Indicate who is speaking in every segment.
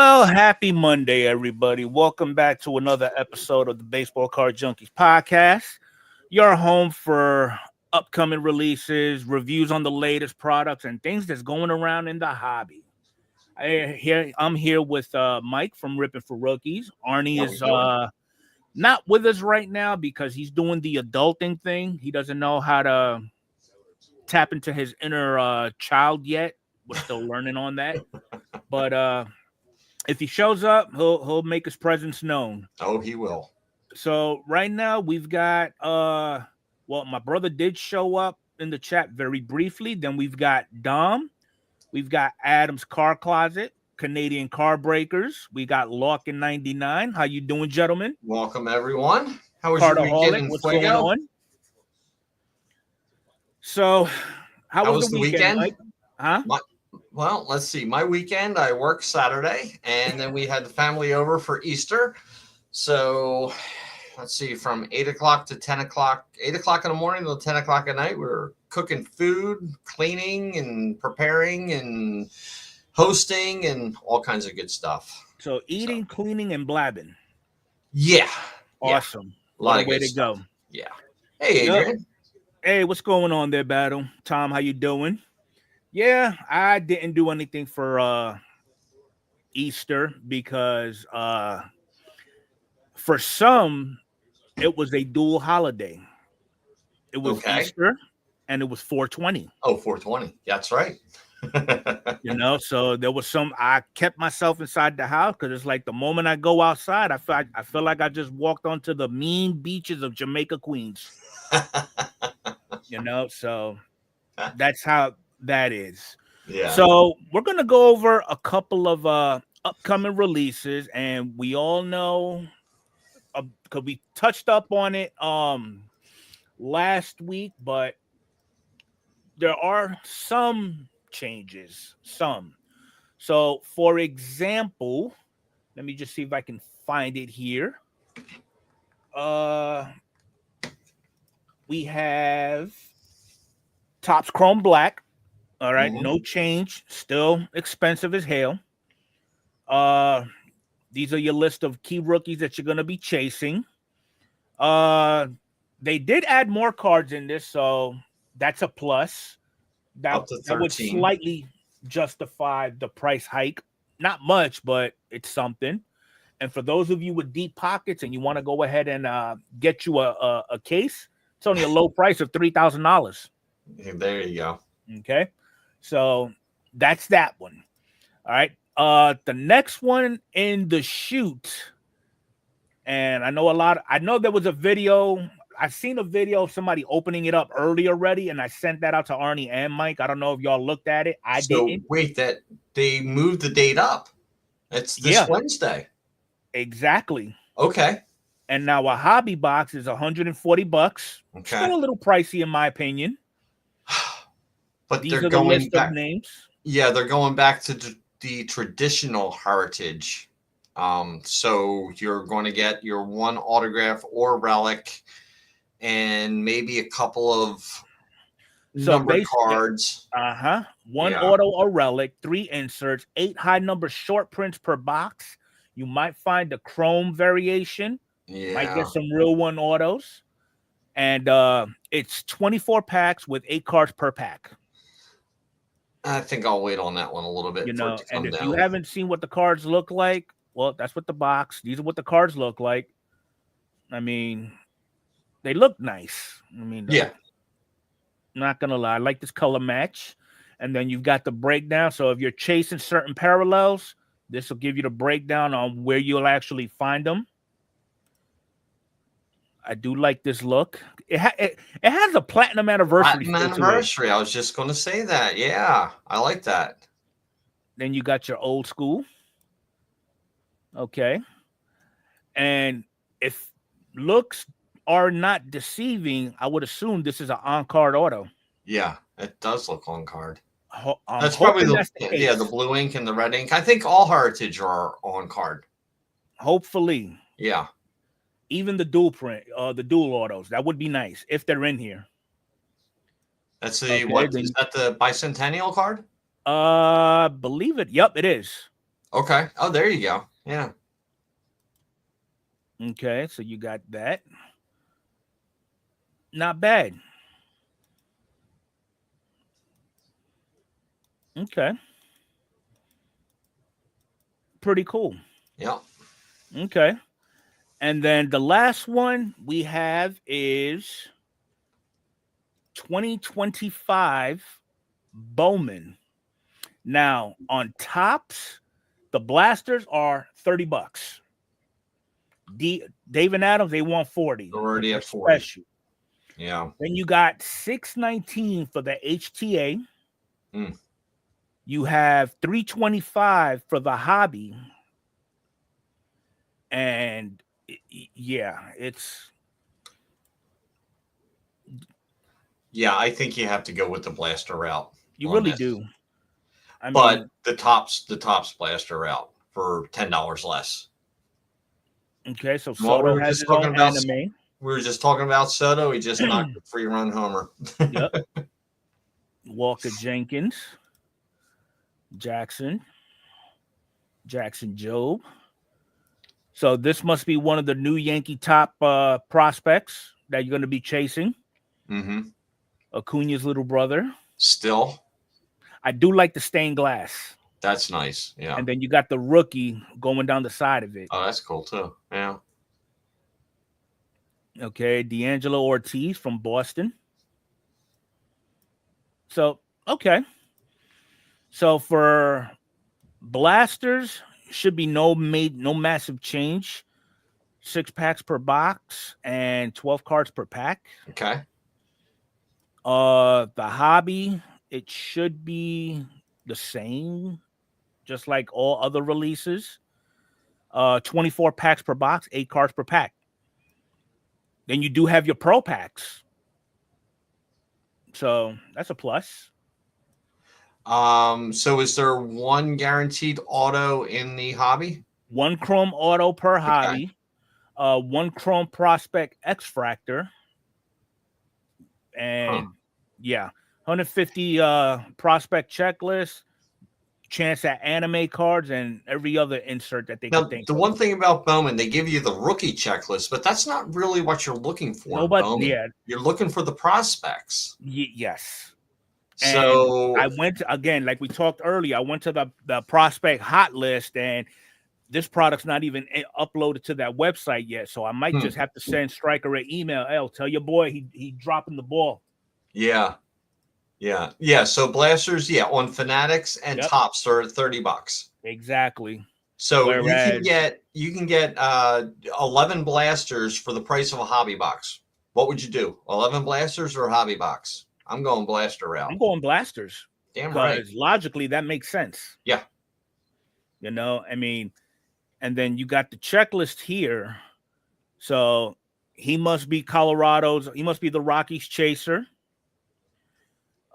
Speaker 1: Well, happy Monday, everybody. Welcome back to another episode of the Baseball Card Junkies podcast. Your home for upcoming releases, reviews on the latest products, and things that's going around in the hobby. I'm here with Mike from Ripping for Rookies. Arnie is not with us right now because he's doing the adulting thing. He doesn't know how to tap into his inner child yet. We're still learning on that. But if he shows up, he'll make his presence known.
Speaker 2: Oh, he will.
Speaker 1: So right now we've got my brother did show up in the chat very briefly. Then we've got Dom, we've got Adam's Car Closet, Canadian Car Breakers, we got Locke in 99. How you doing, gentlemen?
Speaker 2: Welcome everyone. How was your weekend in
Speaker 1: What's going on? So how was the weekend? Mike? Huh?
Speaker 2: Well, let's see. My weekend, I worked Saturday, and then we had the family over for Easter. So, let's see, from 8 o'clock to 10 o'clock, 8 o'clock in the morning till 10 o'clock at night, we were cooking food, cleaning, and preparing, and hosting, and all kinds of good stuff.
Speaker 1: So, eating, cleaning, and blabbing.
Speaker 2: Yeah.
Speaker 1: Awesome.
Speaker 2: Yeah. A lot of
Speaker 1: way
Speaker 2: good
Speaker 1: to
Speaker 2: stuff.
Speaker 1: go.
Speaker 2: Yeah. Hey, Adrian.
Speaker 1: Yep. Hey, what's going on there, Battle? Tom, how you doing? Yeah, I didn't do anything for Easter because for some it was a dual holiday. It was Easter and it was 420.
Speaker 2: Oh, 420. That's right.
Speaker 1: So there was I kept myself inside the house because it's like the moment I go outside, I feel like I just walked onto the mean beaches of Jamaica, Queens. So that's how that is.
Speaker 2: Yeah.
Speaker 1: So we're gonna go over a couple of upcoming releases, and we all know because we touched up on it last week, but there are some changes. So for example, let me just see if I can find it here. We have Topps Chrome Black. All right, No change. Still expensive as hell. These are your list of key rookies that you're going to be chasing. They did add more cards in this, so that's a plus. That would slightly justify the price hike. Not much, but it's something. And for those of you with deep pockets and you want to go ahead and get you a case, it's only a low price of $3,000.
Speaker 2: There you go.
Speaker 1: Okay. So that's that one. All right. The next one in the shoot, and I know there was a video. I've seen a video of somebody opening it up early already, and I sent that out to Arnie and Mike. I don't know if y'all looked at it. I didn't.
Speaker 2: Wait, that they moved the date up. It's this Wednesday.
Speaker 1: Exactly.
Speaker 2: Okay.
Speaker 1: And now a hobby box is $140.
Speaker 2: Okay.
Speaker 1: Still a little pricey in my opinion.
Speaker 2: But
Speaker 1: these are the list of names.
Speaker 2: Yeah, they're going back to the traditional heritage. So you're going to get your one autograph or relic, and maybe a couple of number cards.
Speaker 1: One auto or relic, 3 inserts, 8 high number short prints per box. You might find a chrome variation.
Speaker 2: Yeah.
Speaker 1: Might get some real one autos. And it's 24 packs with 8 cards per pack.
Speaker 2: I think I'll wait on that one a little bit.
Speaker 1: And if you haven't seen what the cards look like, well, that's what the box. These are what the cards look like. I mean, they look nice. I'm not gonna lie. I like this color match. And then you've got the breakdown. So if you're chasing certain parallels, this will give you the breakdown on where you'll actually find them. I do like this look. It has a platinum anniversary.
Speaker 2: I was just going to say that. Yeah, I like that.
Speaker 1: Then you got your old school. Okay. And if looks are not deceiving, I would assume this is an on-card auto.
Speaker 2: Yeah, it does look on-card. That's probably the blue ink and the red ink. I think all heritage are on-card.
Speaker 1: Hopefully.
Speaker 2: Yeah.
Speaker 1: Even the dual print, the dual autos, that would be nice if they're in here.
Speaker 2: That's is that the bicentennial card?
Speaker 1: Believe it. Yep, it is.
Speaker 2: Okay. Oh, there you go. Yeah.
Speaker 1: Okay, so you got that. Not bad. Okay. Pretty cool.
Speaker 2: Yeah.
Speaker 1: Okay. And then the last one we have is 2025 Bowman. Now, on tops, the blasters are $30. Dave and Adams, they want 40.
Speaker 2: Already at 40.
Speaker 1: Special.
Speaker 2: Yeah.
Speaker 1: Then you got $619 for the HTA.
Speaker 2: Mm.
Speaker 1: You have $325 for the hobby. And yeah, it's.
Speaker 2: Yeah, I think you have to go with the blaster route.
Speaker 1: You really do.
Speaker 2: But the tops blaster route for $10 less.
Speaker 1: Okay, so Soto has his own anime.
Speaker 2: We were just talking about Soto. He just knocked a free run homer.
Speaker 1: Yep. Walker Jenkins, Jackson Job. So this must be one of the new Yankee top prospects that you're going to be chasing.
Speaker 2: Mm-hmm.
Speaker 1: Acuna's little brother.
Speaker 2: Still.
Speaker 1: I do like the stained glass.
Speaker 2: That's nice. Yeah.
Speaker 1: And then you got the rookie going down the side of it.
Speaker 2: Oh, that's cool too. Yeah.
Speaker 1: Okay, D'Angelo Ortiz from Boston. So, okay. So for blasters, should be no massive change. 6 packs per box and 12 cards per pack.
Speaker 2: Okay.
Speaker 1: The hobby, it should be the same, just like all other releases. 24 packs per box, 8 cards per pack. Then you do have your pro packs. So that's a plus.
Speaker 2: So is there one guaranteed auto in the hobby?
Speaker 1: 1 chrome auto per hobby. 1 chrome prospect X-Fractor. And yeah, 150 prospect checklist, chance at anime cards, and every other insert that they can think
Speaker 2: of. The one thing about Bowman, they give you the rookie checklist, but that's not really what you're looking for.
Speaker 1: Nobody, yeah.
Speaker 2: You're looking for the prospects.
Speaker 1: Yes.
Speaker 2: So
Speaker 1: and I went to, again, like we talked earlier, I went to the prospect hot list, and this product's not even uploaded to that website yet. So I might just have to send Stryker an email. Hey, tell your boy he dropping the ball.
Speaker 2: Yeah. So blasters, on Fanatics and tops are $30.
Speaker 1: Exactly.
Speaker 2: So you can get 11 blasters for the price of a hobby box. What would you do? 11 blasters or a hobby box? I'm going blaster route.
Speaker 1: I'm going blasters.
Speaker 2: Damn right.
Speaker 1: Because logically that makes sense.
Speaker 2: Yeah.
Speaker 1: You know, I mean, and then you got the checklist here. So he must be Colorado's. He must be the Rockies chaser.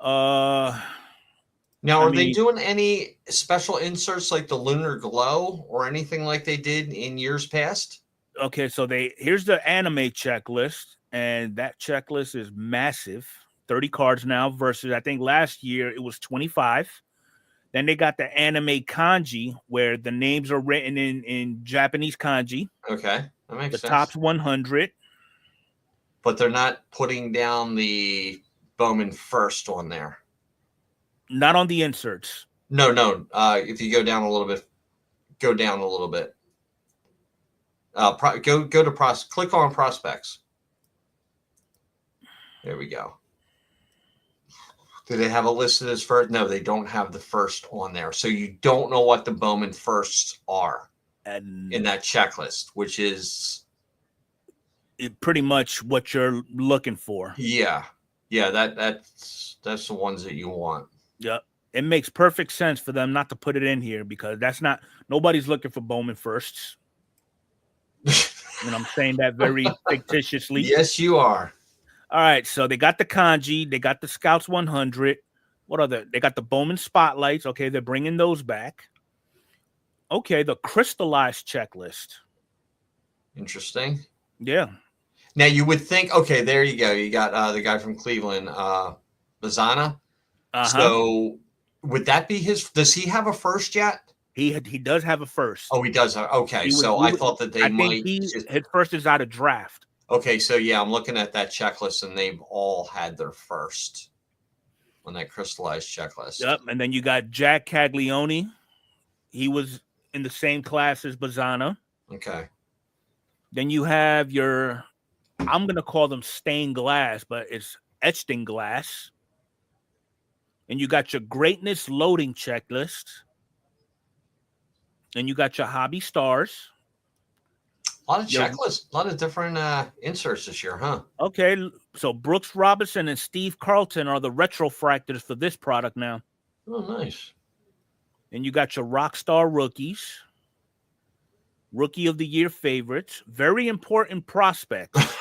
Speaker 1: Now,
Speaker 2: are they doing any special inserts like the Lunar Glow or anything like they did in years past?
Speaker 1: Okay, so here's the anime checklist, and that checklist is massive. 30 cards now versus I think last year it was 25. Then they got the anime kanji where the names are written in Japanese kanji.
Speaker 2: Okay, that makes sense.
Speaker 1: The tops 100.
Speaker 2: But they're not putting down the Bowman first on there.
Speaker 1: Not on the inserts.
Speaker 2: No. If you go down a little bit, go to click on prospects. There we go. Do they have a listed as first? No, they don't have the first on there. So you don't know what the Bowman firsts are in that checklist, which is
Speaker 1: pretty much what you're looking for.
Speaker 2: Yeah. That's the ones that you want.
Speaker 1: Yep. It makes perfect sense for them not to put it in here because nobody's looking for Bowman firsts. And I'm saying that very fictitiously.
Speaker 2: Yes, you are.
Speaker 1: All right, so they got the kanji, they got the Scouts 100. What other? They got the Bowman spotlights. Okay, they're bringing those back. Okay, the crystallized checklist.
Speaker 2: Interesting.
Speaker 1: Yeah.
Speaker 2: Now you would think, okay, there you go. You got the guy from Cleveland, Bazana. So would that be his? Does he have a first yet?
Speaker 1: He does have a first.
Speaker 2: Oh, he does. Okay, I thought that they might.
Speaker 1: His first is out of draft.
Speaker 2: Okay, so yeah, I'm looking at that checklist, and they've all had their first on that crystallized checklist.
Speaker 1: Yep, and then you got Jack Caglione. He was in the same class as Bazzana.
Speaker 2: Okay.
Speaker 1: Then you have your, I'm going to call them stained glass, but it's etched in glass. And you got your greatness loading checklist. And you got your hobby stars.
Speaker 2: A lot of checklists, a lot of different inserts this year, huh?
Speaker 1: Okay, so Brooks Robinson and Steve Carlton are the retrofractors for this product now.
Speaker 2: Oh, nice.
Speaker 1: And you got your Rockstar rookies, Rookie of the Year favorites, very important prospects.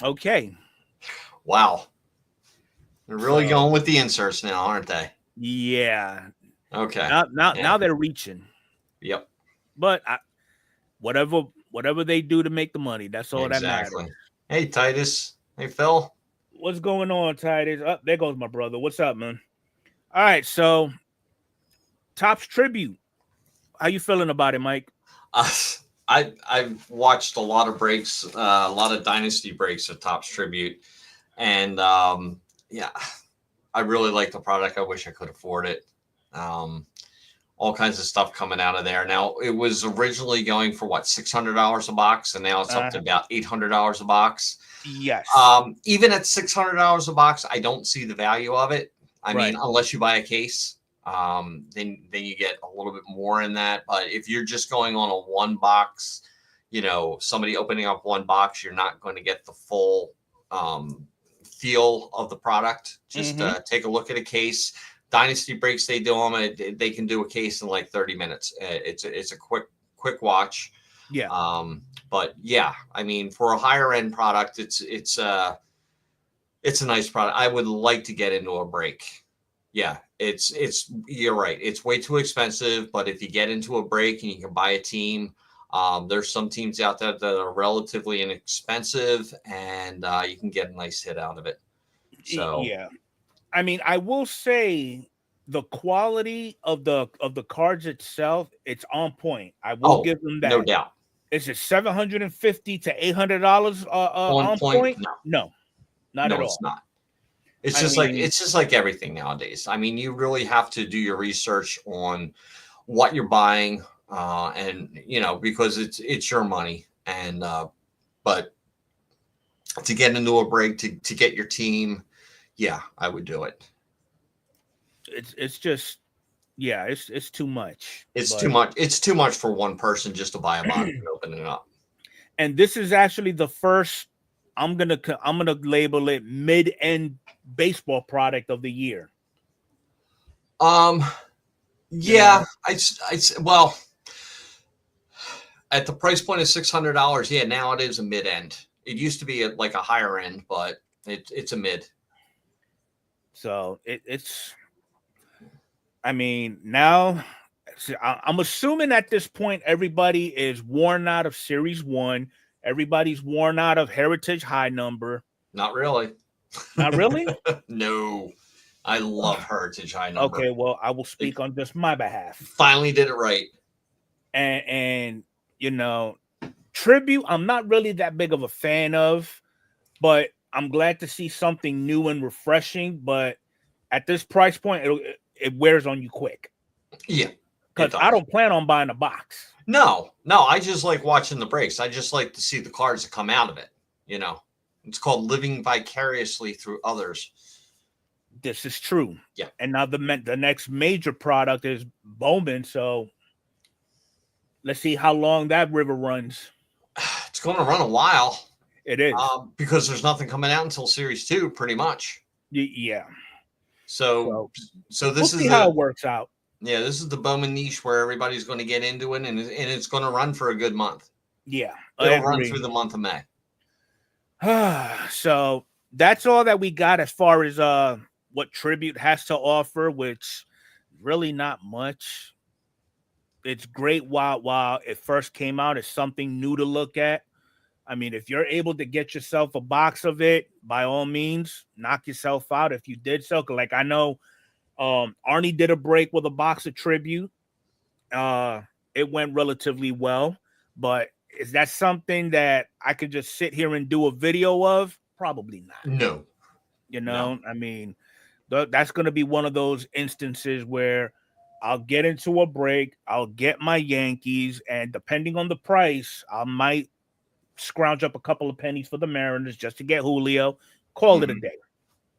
Speaker 1: Okay.
Speaker 2: Wow. They're really going with the inserts now, aren't they?
Speaker 1: Yeah.
Speaker 2: Okay.
Speaker 1: Now they're reaching.
Speaker 2: Yep.
Speaker 1: But whatever they do to make the money, that's all that matters.
Speaker 2: Hey, Titus. Hey, Phil.
Speaker 1: What's going on, Titus? Oh, there goes my brother. What's up, man? All right, so Topps Tribute. How you feeling about it, Mike?
Speaker 2: I've watched a lot of breaks, a lot of dynasty breaks of Topps Tribute, and yeah, I really like the product. I wish I could afford it. All kinds of stuff coming out of there. Now, it was originally going for what, $600 a box, and now it's up to about $800 a box.
Speaker 1: Yes.
Speaker 2: Even at $600 a box, I don't see the value of it. I mean, unless you buy a case, then you get a little bit more in that. But if you're just going on a one box, you know, somebody opening up one box, you're not going to get the full feel of the product. Just take a look at a case. Dynasty breaks, they do them. They can do a case in like 30 minutes. It's a quick watch.
Speaker 1: Yeah.
Speaker 2: But yeah, I mean, for a higher end product, it's a nice product. I would like to get into a break. Yeah, you're right. It's way too expensive, but if you get into a break and you can buy a team, there's some teams out there that are relatively inexpensive, and you can get a nice hit out of it. So
Speaker 1: yeah, I mean, I will say the quality of the cards itself, it's on point. I will give them that.
Speaker 2: No doubt.
Speaker 1: Is it $750 to $800 on point? No, not at all.
Speaker 2: It's not. It's just like everything nowadays. I mean, you really have to do your research on what you're buying, and you know, because it's your money. And but to get into a break, to get your team, yeah, I would do it.
Speaker 1: It's just, yeah, it's too much.
Speaker 2: It's too much. It's too much for one person just to buy a box and open it up.
Speaker 1: And this is actually the first. I'm gonna label it mid-end baseball product of the year.
Speaker 2: Yeah, well, at the price point of $600, yeah, now it is a mid-end. It used to be like a higher end, but it's a mid.
Speaker 1: So it's. I mean, now I'm assuming at this point everybody is worn out of Series 1. Everybody's worn out of Heritage High Number.
Speaker 2: Not really.
Speaker 1: Not really?
Speaker 2: No. I love Heritage High Number.
Speaker 1: Okay, well, I will speak on just my behalf.
Speaker 2: Finally did it right.
Speaker 1: And you know, Tribute, I'm not really that big of a fan of, but I'm glad to see something new and refreshing. But at this price point, it wears on you quick.
Speaker 2: Yeah.
Speaker 1: Because I don't plan on buying a box.
Speaker 2: No, I just like watching the breaks. I just like to see the cards that come out of it. You know, it's called living vicariously through others.
Speaker 1: This is true.
Speaker 2: Yeah.
Speaker 1: And now the next major product is Bowman. So let's see how long that river runs.
Speaker 2: It's going to run a while.
Speaker 1: It is.
Speaker 2: Because there's nothing coming out until Series 2, pretty much.
Speaker 1: Yeah.
Speaker 2: So this
Speaker 1: we'll see how it works out.
Speaker 2: Yeah, this is the Bowman niche where everybody's going to get into it, and it's going to run for a good month.
Speaker 1: Yeah.
Speaker 2: It'll run through the month of May.
Speaker 1: So that's all that we got as far as what Tribute has to offer, which really not much. It's great while it first came out. It's something new to look at. I mean, if you're able to get yourself a box of it, by all means, knock yourself out if you did so. Like I know Arnie did a break with a box of tribute. It went relatively well, but is that something that I could just sit here and do a video of? Probably not.
Speaker 2: No.
Speaker 1: You know, I mean, that's going to be one of those instances where I'll get into a break, I'll get my Yankees, and depending on the price, I might scrounge up a couple of pennies for the Mariners just to get Julio. Call it a day.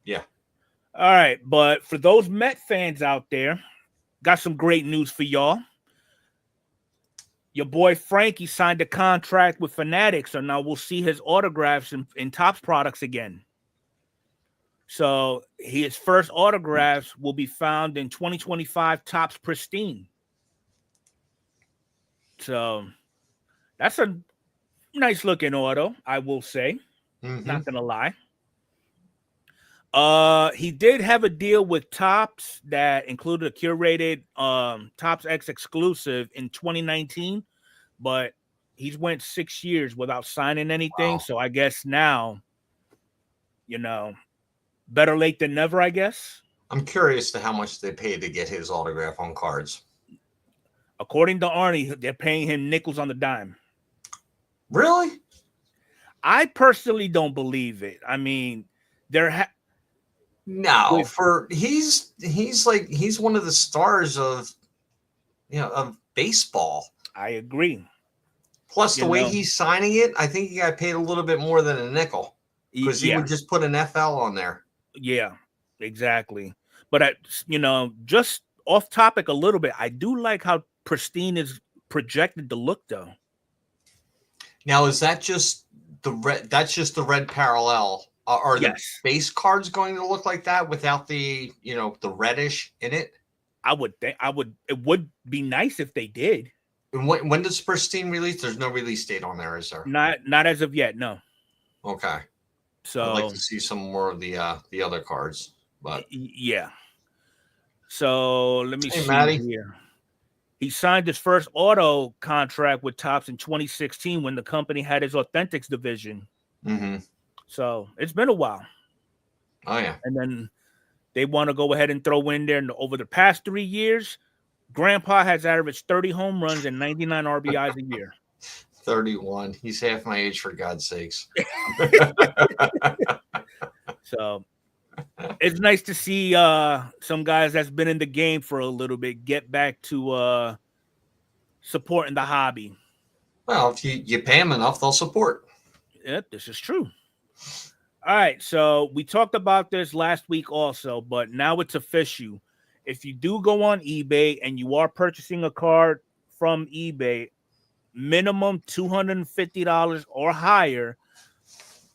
Speaker 2: Yeah.
Speaker 1: All right, but for those Met fans out there, got some great news for y'all. Your boy Frankie signed a contract with Fanatics, so now we'll see his autographs in Topps products again. So his first autographs will be found in 2025 Topps Pristine. So that's a nice looking auto, I will say. Not gonna lie. He did have a deal with Topps that included a curated Topps X exclusive in 2019, but he's went 6 years without signing anything. Wow. So I guess now, you know, better late than never, I guess.
Speaker 2: I'm curious to how much they paid to get his autograph on cards.
Speaker 1: According to Arnie, they're paying him nickels on the dime.
Speaker 2: Really?
Speaker 1: I personally don't believe it. I mean,
Speaker 2: he's one of the stars of baseball.
Speaker 1: I agree.
Speaker 2: Plus, the way he's signing it, I think he got paid a little bit more than a nickel because he would just put an FL on there.
Speaker 1: Yeah, exactly. But just off topic a little bit, I do like how Pristine is projected to look, though.
Speaker 2: Now, is that just the red? That's just the red parallel. Are the base cards going to look like that without the the reddish in it?
Speaker 1: I would think. It would be nice if they did.
Speaker 2: And when does Pristine release? There's no release date on there, is there?
Speaker 1: Not as of yet. No.
Speaker 2: Okay. So I'd like to see some more of the other cards, but
Speaker 1: yeah. So let me see
Speaker 2: Matty.
Speaker 1: here. He signed his first auto contract with Topps in 2016 when the company had his Authentics division. So it's been a while.
Speaker 2: Oh yeah.
Speaker 1: And then they want to go ahead and throw in there over the past 3 years. Grandpa has averaged 30 home runs and 99 RBIs a year.
Speaker 2: 31. He's half my age, for God's sakes.
Speaker 1: So it's nice to see some guys that's been in the game for a little bit get back to supporting the hobby.
Speaker 2: Well, if you pay them enough, they'll support.
Speaker 1: Yep, this is true. All right, so we talked about this last week also, but now it's official. If you do go on eBay and you are purchasing a card from eBay, minimum $250 or higher,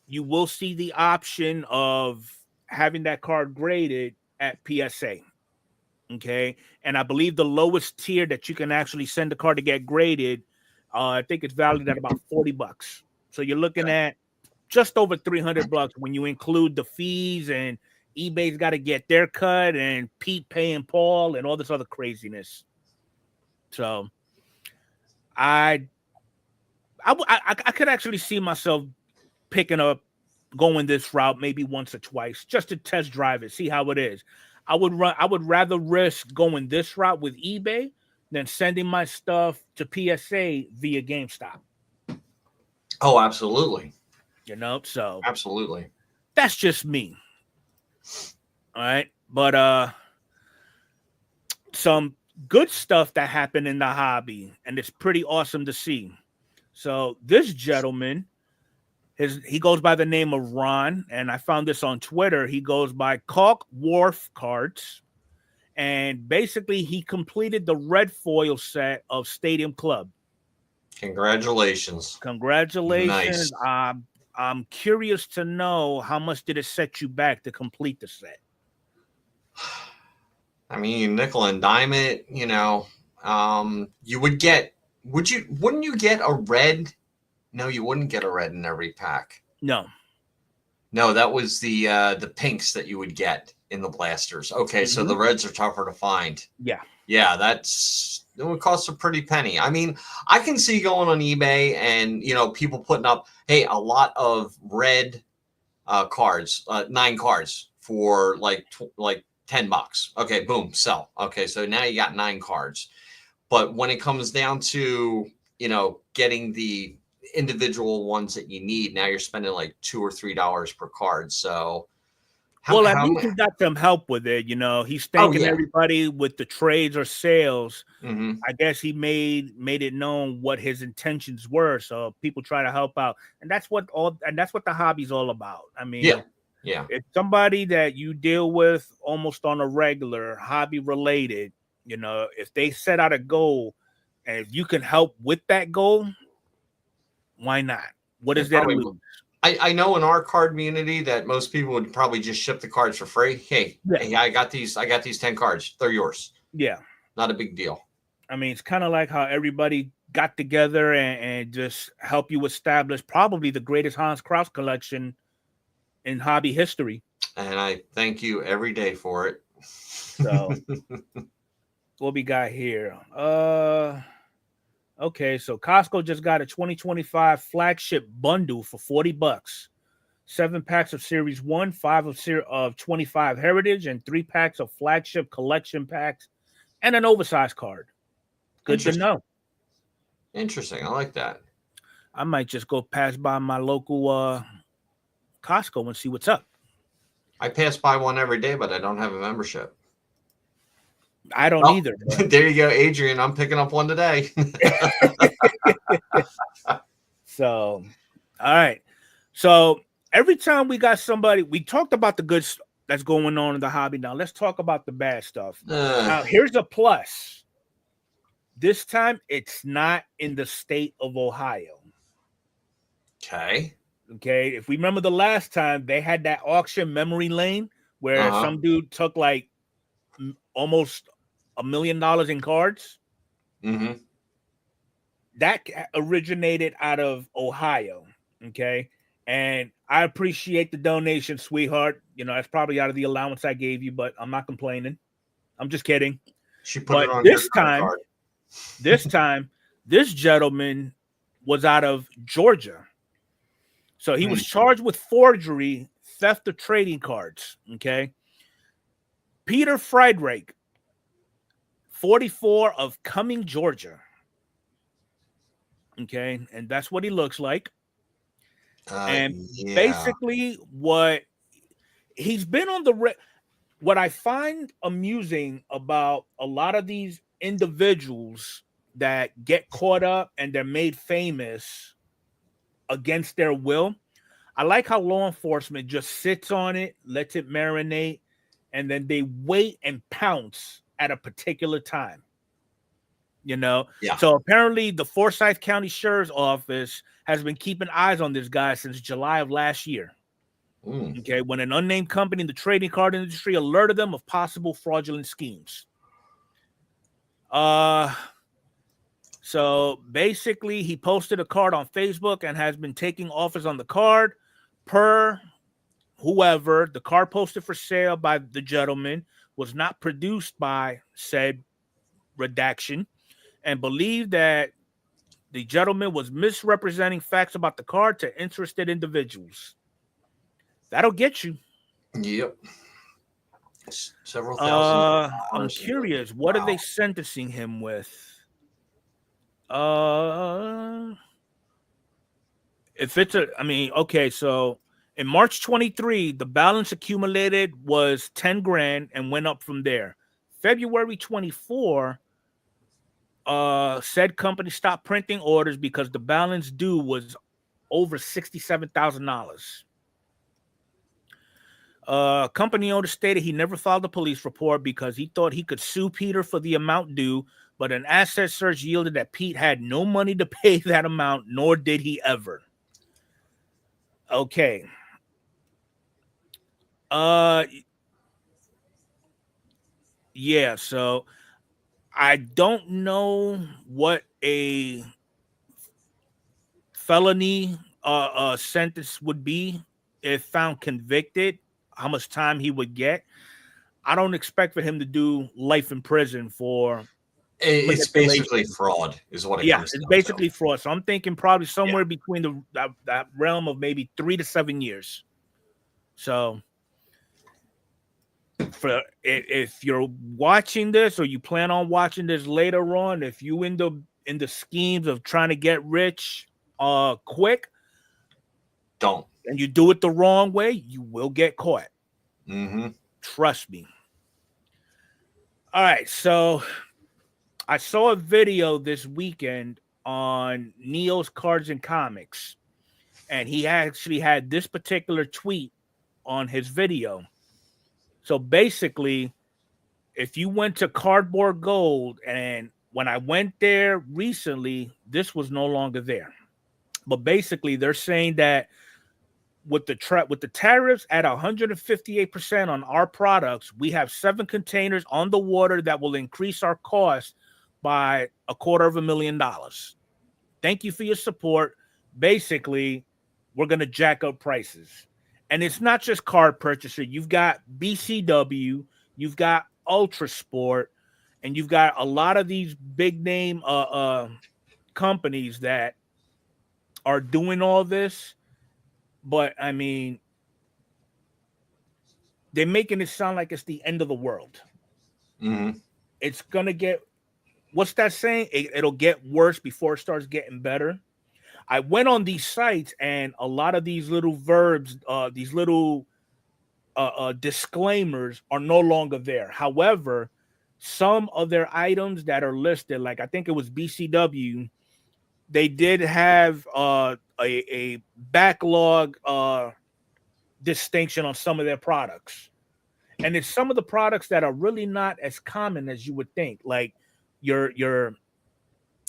Speaker 1: you will see the option of having that card graded at PSA. Okay. And I believe the lowest tier that you can actually send the card to get graded, I think it's valued at about $40. So you're looking at just over $300 when you include the fees, and eBay's got to get their cut, and Pete paying Paul and all this other craziness. So I could actually see myself going this route maybe once or twice just to test drive it, see how it is. I would rather risk going this route with eBay than sending my stuff to PSA via GameStop.
Speaker 2: Oh, absolutely.
Speaker 1: So
Speaker 2: absolutely.
Speaker 1: That's just me. All right. But some good stuff that happened in the hobby, and it's pretty awesome to see. So this gentleman, he goes by the name of Ron, and I found this on Twitter. He goes by Caulk Wharf Cards, and basically he completed the red foil set of Stadium Club.
Speaker 2: Congratulations.
Speaker 1: Nice. I'm curious to know how much did it set you back to complete the set?
Speaker 2: I mean, nickel and dime it, you would get, wouldn't you get a red? No, you wouldn't get a red in every pack.
Speaker 1: No,
Speaker 2: that was the pinks that you would get in the blasters. Okay. So the reds are tougher to find.
Speaker 1: Yeah,
Speaker 2: it would cost a pretty penny. I mean, I can see going on eBay and, people putting up, hey, a lot of red cards, 9 cards for like $10. Okay, boom, sell. Okay, so now you got 9 cards. But when it comes down to, getting the individual ones that you need, now you're spending like $2 or $3 per card. So
Speaker 1: Well, at least he got some help with it. He's thanking everybody with the trades or sales.
Speaker 2: Mm-hmm.
Speaker 1: I guess he made it known what his intentions were, so people try to help out, and that's what the hobby's all about. I mean, it's somebody that you deal with almost on a regular, hobby related. If they set out a goal, and if you can help with that goal, why not? What is there to lose?
Speaker 2: I know in our Cardmunity that most people would probably just ship the cards for free. Hey, I got these 10 cards. They're yours.
Speaker 1: Yeah.
Speaker 2: Not a big deal.
Speaker 1: I mean, it's kind of like how everybody got together and just help you establish probably the greatest Hans Kraus collection in hobby history.
Speaker 2: And I thank you every day for it.
Speaker 1: So what we got here? Okay, so Costco just got a 2025 flagship bundle for $40. 7 packs of Series 1, 5 of 25 Heritage, and 3 packs of flagship collection packs, and an oversized card. Good to know.
Speaker 2: Interesting. I like that.
Speaker 1: I might just go pass by my local Costco and see what's up.
Speaker 2: I pass by one every day, but I don't have a membership.
Speaker 1: I don't either.
Speaker 2: There you go, Adrian. I'm picking up one today.
Speaker 1: So, all right. So every time we got somebody, we talked about the good stuff that's going on in the hobby. Now let's talk about the bad stuff. Now here's a plus. This time it's not in the state of Ohio.
Speaker 2: Okay.
Speaker 1: If we remember the last time, they had that auction memory lane where some dude took like almost $1 million in cards.
Speaker 2: Mm-hmm.
Speaker 1: That originated out of Ohio. Okay. And I appreciate the donation, sweetheart. That's probably out of the allowance I gave you, but I'm not complaining. I'm just kidding.
Speaker 2: She put it on
Speaker 1: this time, this gentleman was out of Georgia. So he was charged with forgery, theft of trading cards. Okay. Peter Friedrik, 44, of Cumming, Georgia. Okay. And that's what he looks like. Basically what he's been on what I find amusing about a lot of these individuals that get caught up and they're made famous against their will. I like how law enforcement just sits on it, lets it marinate, and then they wait and pounce at a particular time. So apparently the Forsyth County Sheriff's Office has been keeping eyes on this guy since July of last year. Okay, when an unnamed company in the trading card industry alerted them of possible fraudulent schemes. So basically he posted a card on Facebook and has been taking offers on the card. Per whoever, the card posted for sale by the gentleman was not produced by said redaction, and believed that the gentleman was misrepresenting facts about the card to interested individuals. That'll get you.
Speaker 2: Yep. Several thousand.
Speaker 1: I'm curious. What are they sentencing him with? If it's okay, so in March 23, the balance accumulated was 10 grand and went up from there. February 24, said company stopped printing orders because the balance due was over $67,000. Company owner stated he never filed a police report because he thought he could sue Peter for the amount due, but an asset search yielded that Pete had no money to pay that amount, nor did he ever. Okay. Yeah, so I don't know what a felony sentence would be if found convicted, how much time he would get. I don't expect for him to do life in prison for.
Speaker 2: It's basically fraud, is what it comes
Speaker 1: down to. It's basically fraud. So I'm thinking probably somewhere between that realm of maybe 3 to 7 years. So for if you're watching this or you plan on watching this later on, if you in the schemes of trying to get rich quick,
Speaker 2: don't.
Speaker 1: And you do it the wrong way, you will get caught.
Speaker 2: Mm-hmm.
Speaker 1: Trust me. All right, so I saw a video this weekend on Neo's Cards and Comics, and he actually had this particular tweet on his video. So basically, if you went to Cardboard Gold, and when I went there recently, this was no longer there. But basically, they're saying that with the tariffs at 158% on our products, we have 7 containers on the water that will increase our cost by $250,000. Thank you for your support. Basically, we're going to jack up prices. And it's not just card purchaser. You've got BCW, you've got Ultra Sport, and you've got a lot of these big name companies that are doing all this. But I mean, they're making it sound like it's the end of the world.
Speaker 2: Mm-hmm.
Speaker 1: It's gonna get, what's that saying? It'll get worse before it starts getting better. I went on these sites, and a lot of these little verbs, these little disclaimers are no longer there. However, some of their items that are listed, like I think it was BCW, they did have a backlog distinction on some of their products. And it's some of the products that are really not as common as you would think, like your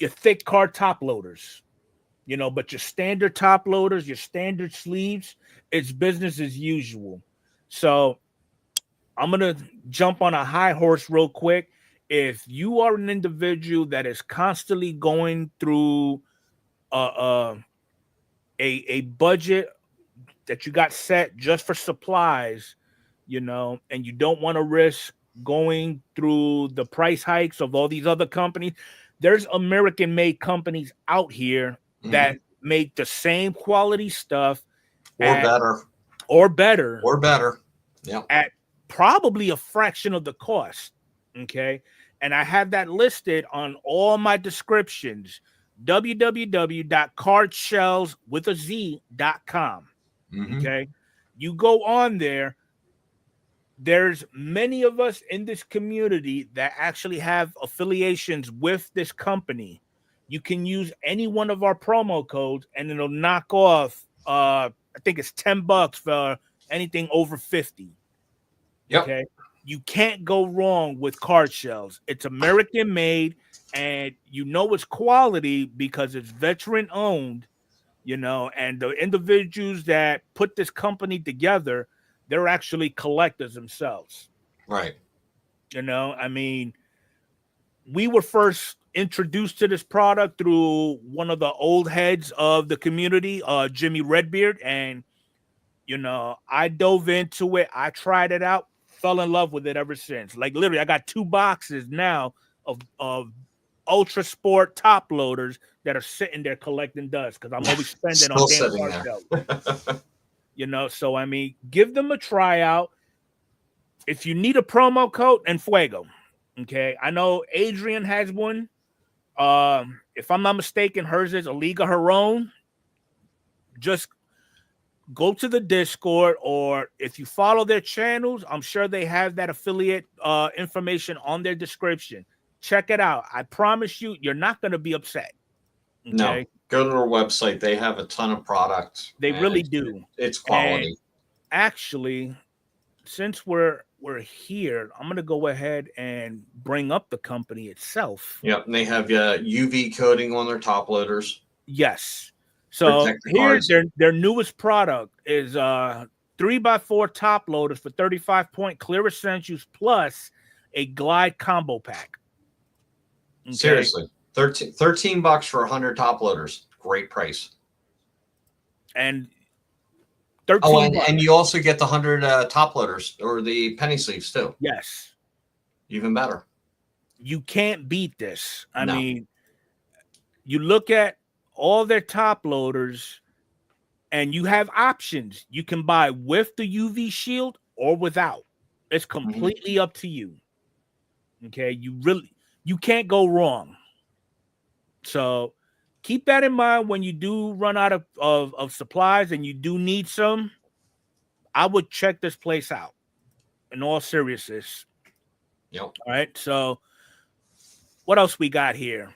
Speaker 1: thick card top loaders, but your standard top loaders, your standard sleeves, it's business as usual. So I'm going to jump on a high horse real quick. If you are an individual that is constantly going through a budget that you got set just for supplies, and you don't want to risk going through the price hikes of all these other companies, there's American-made companies out here that make the same quality stuff
Speaker 2: or better. Yeah.
Speaker 1: At probably a fraction of the cost. Okay. And I have that listed on all my descriptions. www.cardshells.com. Okay. You go on there. There's many of us in this community that actually have affiliations with this company. You can use any one of our promo codes and it'll knock off, I think it's $10 for anything over 50.
Speaker 2: Yep.
Speaker 1: Okay. You can't go wrong with Card Shells. It's American made, and it's quality because it's veteran owned, and the individuals that put this company together, they're actually collectors themselves.
Speaker 2: Right.
Speaker 1: I mean, we were first introduced to this product through one of the old heads of the community, Jimmy Redbeard. And, I dove into it. I tried it out, fell in love with it ever since. Like literally, I got 2 boxes now of Ultra Sport top loaders that are sitting there collecting dust because I'm always spending on damn card shells. So I mean, give them a try out. If you need a promo code, Enfuego. Okay, I know Adrian has one. If I'm not mistaken, hers is a league of her own. Just go to the Discord, or if you follow their channels, I'm sure they have that affiliate information on their description. Check it out. I promise you're not going to be upset.
Speaker 2: Okay? No, go to their website. They have a ton of products.
Speaker 1: They really do.
Speaker 2: It's quality.
Speaker 1: And actually, since we're here, I'm going to go ahead and bring up the company itself.
Speaker 2: Yep, and they have UV coating on their top loaders.
Speaker 1: Yes. So here's their newest product is 3x4 top loaders for 35-point clear essentials plus a glide combo pack.
Speaker 2: Okay. Seriously, $13 for 100 top loaders. Great price.
Speaker 1: And 13.
Speaker 2: And you also get the 100 top loaders or the penny sleeves too.
Speaker 1: Yes.
Speaker 2: Even better.
Speaker 1: You can't beat this. I mean, you look at all their top loaders and you have options. You can buy with the UV shield or without. It's completely up to you. Okay, you can't go wrong. So keep that in mind when you do run out of supplies and you do need some. I would check this place out in all seriousness.
Speaker 2: Yep.
Speaker 1: All right. So what else we got here?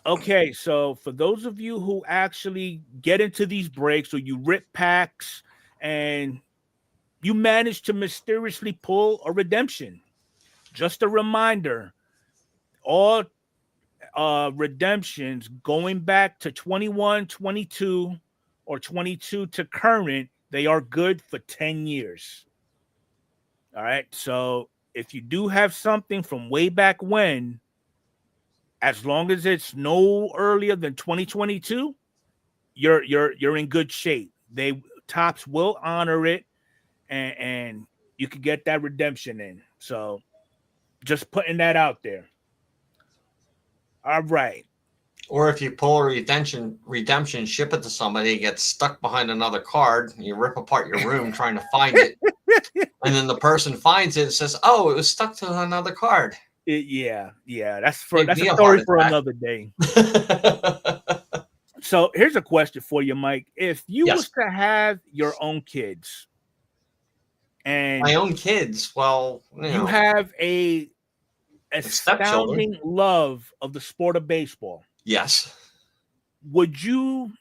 Speaker 1: Okay, so for those of you who actually get into these breaks or you rip packs and you manage to mysteriously pull a redemption, just a reminder, all redemptions going back to 21, 22, or 22 to current, they are good for 10 years. All right. So if you do have something from way back when, as long as it's no earlier than 2022, you're in good shape. They Tops will honor it, and you can get that redemption in. So just putting that out there. All right.
Speaker 2: Or if you pull a redemption, ship it to somebody, it gets stuck behind another card, and you rip apart your room trying to find it, and then the person finds it and says, "Oh, it was stuck to another card."
Speaker 1: Yeah. That's a
Speaker 2: Give me a
Speaker 1: story
Speaker 2: heart
Speaker 1: for
Speaker 2: attack.
Speaker 1: another day. So here's a question for you, Mike. If you
Speaker 2: Yes.
Speaker 1: was to have your own kids, and
Speaker 2: My own kids, well,
Speaker 1: you have a
Speaker 2: stepchildren.
Speaker 1: astounding love of the sport of baseball,
Speaker 2: Yes.
Speaker 1: would you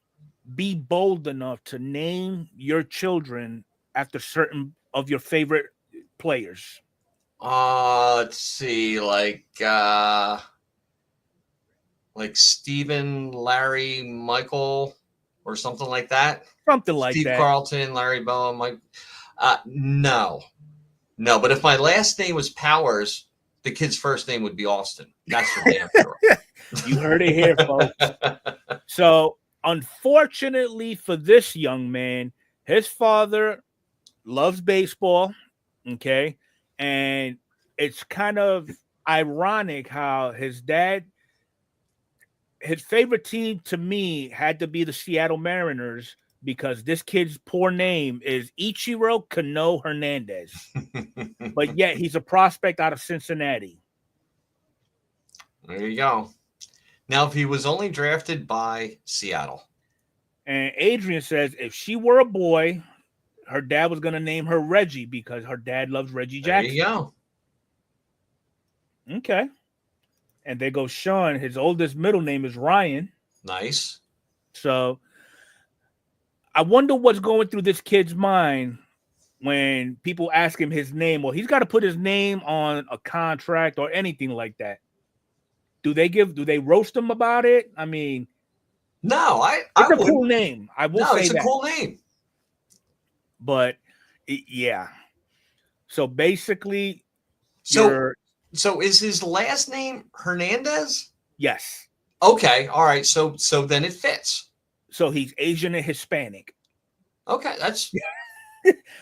Speaker 1: be bold enough to name your children after certain of your favorite players?
Speaker 2: Let's see, like Stephen, Larry, Michael, or something like that.
Speaker 1: Something like
Speaker 2: Steve
Speaker 1: that.
Speaker 2: Carlton, Larry Boa, Mike. No. But if my last name was Powers, the kid's first name would be Austin. That's for damn sure.
Speaker 1: You heard it here, folks. So, unfortunately for this young man, his father loves baseball. Okay. And it's kind of ironic how his favorite team to me had to be the Seattle Mariners, because this kid's poor name is Ichiro Kano Hernandez. But yet he's a prospect out of Cincinnati.
Speaker 2: There you go. Now, if he was only drafted by Seattle.
Speaker 1: And Adrian says if she were a boy, her dad was going to name her Reggie because her dad loves Reggie Jackson.
Speaker 2: There you go.
Speaker 1: Okay. And there goes Sean. His oldest middle name is Ryan.
Speaker 2: Nice.
Speaker 1: So I wonder what's going through this kid's mind when people ask him his name. Well, he's got to put his name on a contract or anything like that. Do they roast him about it? I mean,
Speaker 2: no,
Speaker 1: it's a cool name. I will say
Speaker 2: it's
Speaker 1: that.
Speaker 2: a cool name.
Speaker 1: But yeah. So basically,
Speaker 2: so is his last name Hernandez?
Speaker 1: Yes.
Speaker 2: Okay. All right. So then it fits.
Speaker 1: So he's Asian and Hispanic.
Speaker 2: Okay, that's.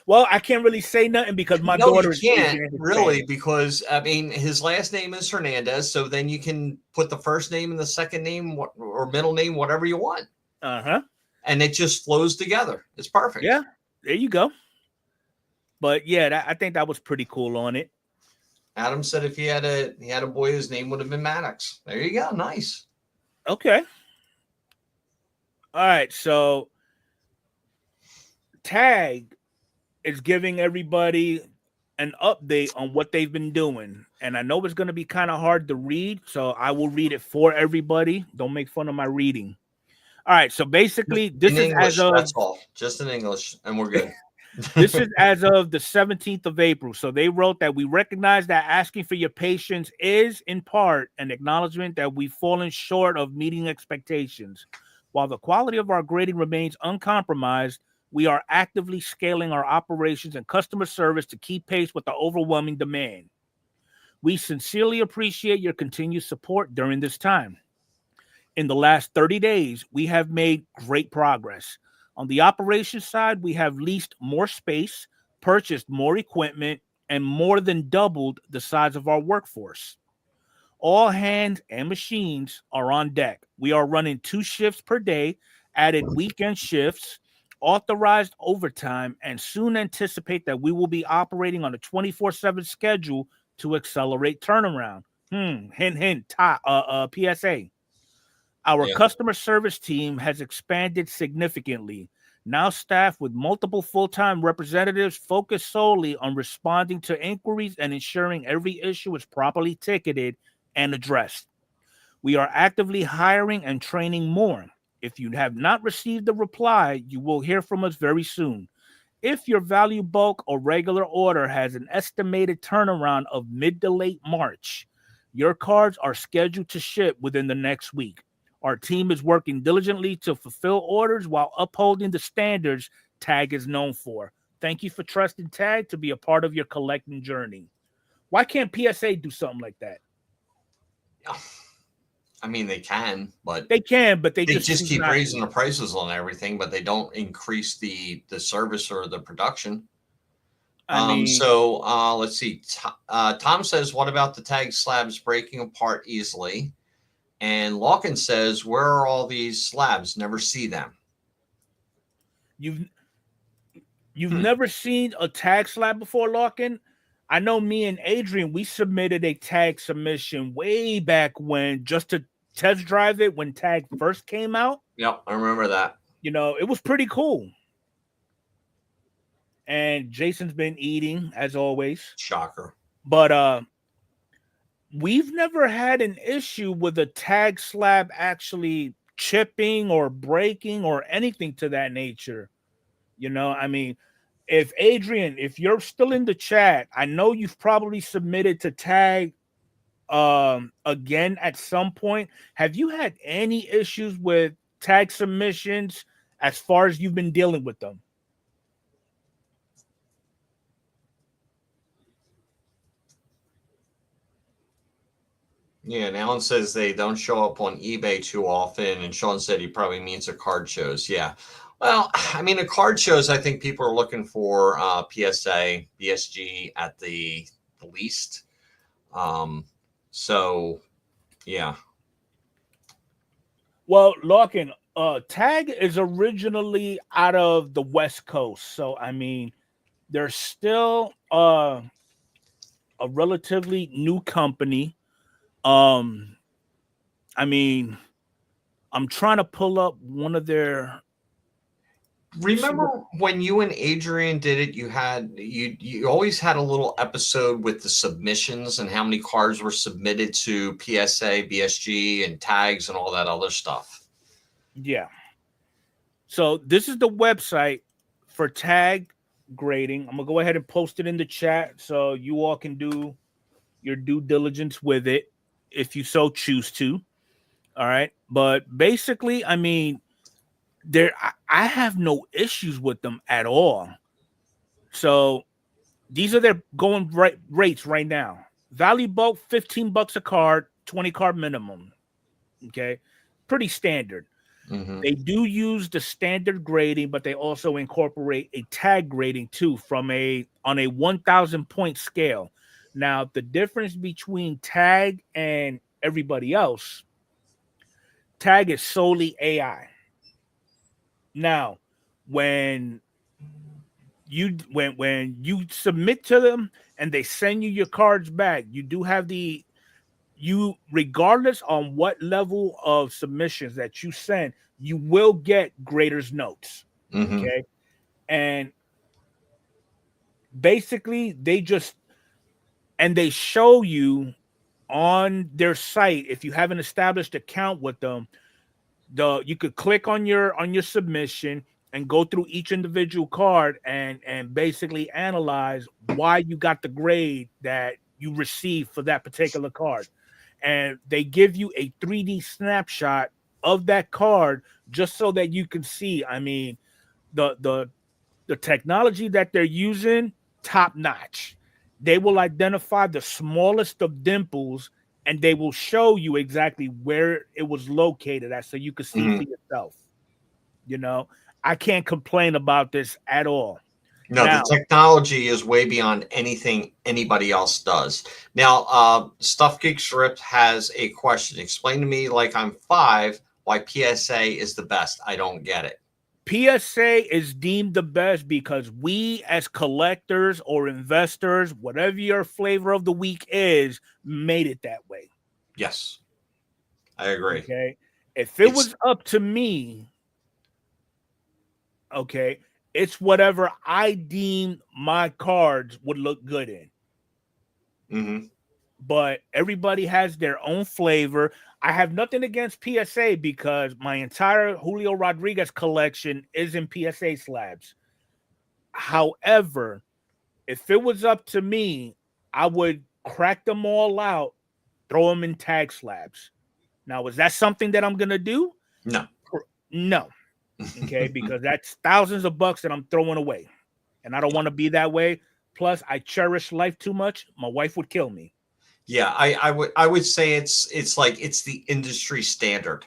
Speaker 1: Well, I can't really say nothing because my daughter is
Speaker 2: Asian and really, because I mean his last name is Hernandez, so then you can put the first name and the second name or middle name, whatever you want. And it just flows together. It's perfect.
Speaker 1: Yeah, there you go. But yeah, I think that was pretty cool on it.
Speaker 2: Adam said if he had a boy, his name would have been Maddox. There you go. Nice.
Speaker 1: Okay. All right. So Tag is giving everybody an update on what they've been doing. And I know it's going to be kind of hard to read, so I will read it for everybody. Don't make fun of my reading. All right. So basically, this is
Speaker 2: English,
Speaker 1: as of.
Speaker 2: That's all. Just in English, and we're good.
Speaker 1: This is as of the 17th of April. So they wrote that we recognize that asking for your patience is, in part, an acknowledgement that we've fallen short of meeting expectations. While the quality of our grading remains uncompromised, we are actively scaling our operations and customer service to keep pace with the overwhelming demand. We sincerely appreciate your continued support during this time. In the last 30 days, we have made great progress. On the operations side, we have leased more space, purchased more equipment, and more than doubled the size of our workforce. All hands and machines are on deck. We are running 2 shifts per day, added weekend shifts. authorized overtime and soon anticipate that we will be operating on a 24/7 schedule to accelerate turnaround. Hint, hint, PSA. Our customer service team has expanded significantly, now staffed with multiple full-time representatives focused solely on responding to inquiries and ensuring every issue is properly ticketed and addressed. We are actively hiring and training more. If you have not received a reply, you will hear from us very soon. If your value bulk or regular order has an estimated turnaround of mid to late March, your cards are scheduled to ship within the next week. Our team is working diligently to fulfill orders while upholding the standards TAG is known for. Thank you for trusting TAG to be a part of your collecting journey. Why can't PSA do something like that?
Speaker 2: I mean, they can, but
Speaker 1: they
Speaker 2: just keep raising the prices on everything, but they don't increase the service or the production. So let's see. Tom says, what about the TAG slabs breaking apart easily? And Lawkins says, where are all these slabs? Never see them.
Speaker 1: You've never seen a TAG slab before, Lawkins? I know me and Adrian, we submitted a TAG submission way back when, just to test drive it when TAG first came out.
Speaker 2: Yep, I remember that.
Speaker 1: You know, it was pretty cool. And Jason's been eating, as always.
Speaker 2: Shocker.
Speaker 1: But we've never had an issue with a TAG slab actually chipping or breaking or anything to that nature. You know, I mean, if Adrian, if you're still in the chat, I know you've probably submitted to TAG again at some point. Have you had any issues with TAG submissions as far as you've been dealing with them?
Speaker 2: Yeah, and Alan says they don't show up on eBay too often, and Sean said he probably means at card shows. Yeah. Well, I mean, at card shows, I think people are looking for PSA, BSG at the least. So, yeah.
Speaker 1: Well, Larkin, TAG is originally out of the West Coast. So, I mean, they're still a relatively new company. I mean, I'm trying to pull up one of their.
Speaker 2: Remember when you and Adrian did it, you always had a little episode with the submissions and how many cards were submitted to PSA, BSG, and tags and all that other stuff.
Speaker 1: Yeah. So this is the website for TAG grading. I'm gonna go ahead and post it in the chat so you all can do your due diligence with it if you so choose to. All right. But basically, I mean, I have no issues with them at all. So these are their going rates right now. Value bulk, $15 a card, 20 card minimum. Okay. Pretty standard.
Speaker 2: Mm-hmm.
Speaker 1: They do use the standard grading, but they also incorporate a tag grading too on a 1,000 point scale. Now, the difference between TAG and everybody else, TAG is solely AI. Now, when you submit to them and they send you your cards back, you do have regardless on what level of submissions that you send, you will get graders notes.
Speaker 2: Mm-hmm.
Speaker 1: Okay. And basically they show you on their site, if you have an established account with them, you could click on your submission and go through each individual card and basically analyze why you got the grade that you received for that particular card. And they give you a 3D snapshot of that card just so that you can see. I mean, the technology that they're using, top notch. They will identify the smallest of dimples and they will show you exactly where it was located at so you can see for yourself. You know, I can't complain about this at all.
Speaker 2: No, the technology is way beyond anything anybody else does. Now, Stuff Geek Script has a question. Explain to me, like I'm 5, why PSA is the best. I don't get it.
Speaker 1: PSA is deemed the best because we as collectors or investors, whatever your flavor of the week is, made it that way.
Speaker 2: Yes, I agree.
Speaker 1: Okay. If it was up to me, okay, it's whatever I deem my cards would look good in.
Speaker 2: Mm-hmm.
Speaker 1: But everybody has their own flavor. I have nothing against PSA because my entire Julio Rodriguez collection is in PSA slabs. However, if it was up to me, I would crack them all out, throw them in tag slabs. Now, is that something that I'm going to do?
Speaker 2: No.
Speaker 1: No. Okay, because that's thousands of bucks that I'm throwing away. And I don't want to be that way. Plus, I cherish life too much. My wife would kill me.
Speaker 2: Yeah, I would say it's like it's the industry standard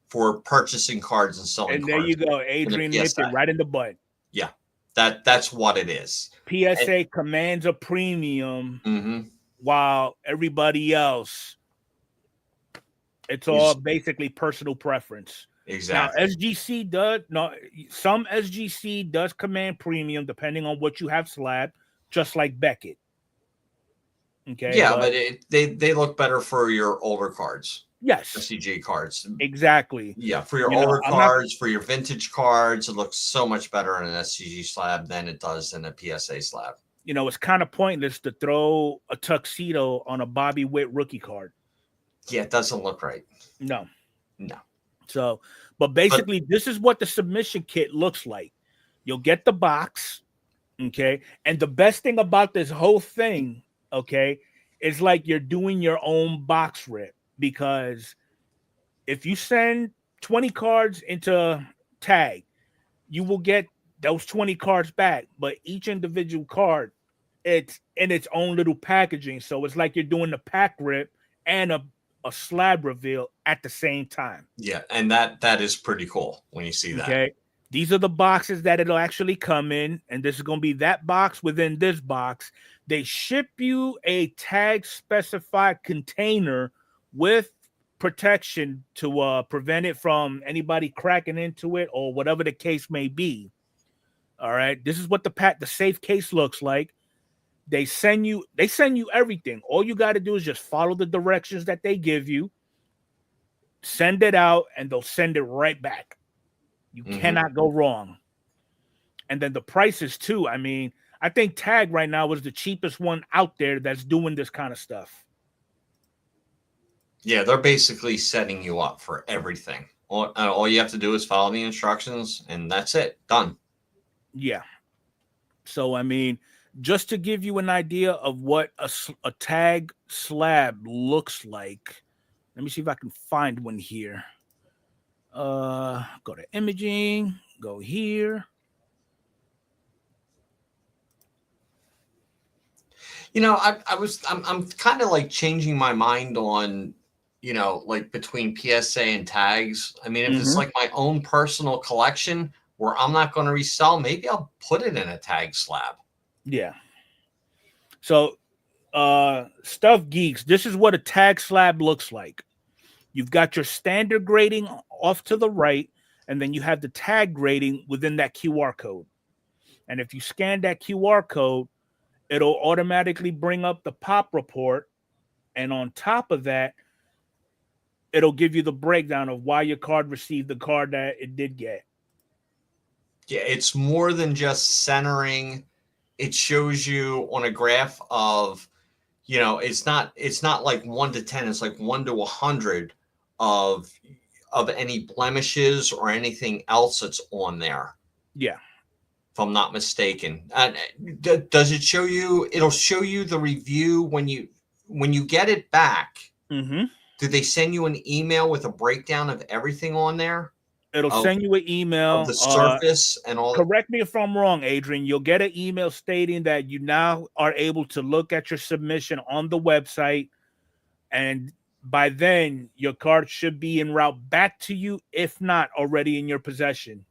Speaker 2: for purchasing cards and selling
Speaker 1: And
Speaker 2: cards.
Speaker 1: there you go. Adrian nipped it right in the butt.
Speaker 2: Yeah, that's what it is.
Speaker 1: PSA commands a premium while everybody else, it's all basically personal preference.
Speaker 2: Exactly.
Speaker 1: Now, SGC does some SGC does command premium depending on what you have slab, just like Beckett. Okay.
Speaker 2: Yeah, but they look better for your older cards.
Speaker 1: Yes.
Speaker 2: SEATGEEK cards.
Speaker 1: Exactly.
Speaker 2: Yeah, for your older cards, for your vintage cards, it looks so much better in an SEATGEEK slab than it does in a PSA slab.
Speaker 1: It's kind of pointless to throw a tuxedo on a Bobby Witt rookie card.
Speaker 2: Yeah, it doesn't look right.
Speaker 1: No.
Speaker 2: So,
Speaker 1: but basically, this is what the submission kit looks like. You'll get the box, okay? And the best thing about this whole thing, okay, is like you're doing your own box rip, because if you send 20 cards into tag, you will get those 20 cards back, but each individual card, it's in its own little packaging. So it's like you're doing the pack rip and a slab reveal at the same time.
Speaker 2: Yeah, and that is pretty cool when you see that.
Speaker 1: Okay. These are the boxes that it'll actually come in, and this is going to be that box within this box. They ship you a tag specified container with protection to prevent it from anybody cracking into it or whatever the case may be. All right. This is what the safe case looks like. They send you everything. All you got to do is just follow the directions that they give you, send it out, and they'll send it right back. You cannot go wrong. And then the prices too. I mean, I think Tag right now is the cheapest one out there that's doing this kind of stuff.
Speaker 2: Yeah, they're basically setting you up for everything. All you have to do is follow the instructions, and that's it. Done.
Speaker 1: Yeah. So, I mean, just to give you an idea of what a tag slab looks like, let me see if I can find one here. Go to imaging, go here.
Speaker 2: I'm kind of like changing my mind on, like between PSA and tags. I mean, if it's like my own personal collection where I'm not going to resell, maybe I'll put it in a tag slab.
Speaker 1: Yeah. So, Stuff Geeks, this is what a tag slab looks like. You've got your standard grading off to the right, and then you have the tag grading within that QR code. And if you scan that QR code, it'll automatically bring up the pop report. And on top of that, it'll give you the breakdown of why your card received the card that it did get.
Speaker 2: Yeah, it's more than just centering. It shows you on a graph of, it's not like 1 to 10. It's like 1 to 100 of any blemishes or anything else that's on there.
Speaker 1: Yeah.
Speaker 2: If I'm not mistaken. And does it show you? It'll show you the review when you get it back.
Speaker 1: Mm-hmm.
Speaker 2: Do they send you an email with a breakdown of everything on there?
Speaker 1: It'll send you an email
Speaker 2: of the surface and all.
Speaker 1: Correct me if I'm wrong, Adrian. You'll get an email stating that you now are able to look at your submission on the website, and by then your card should be en route back to you, if not already in your possession.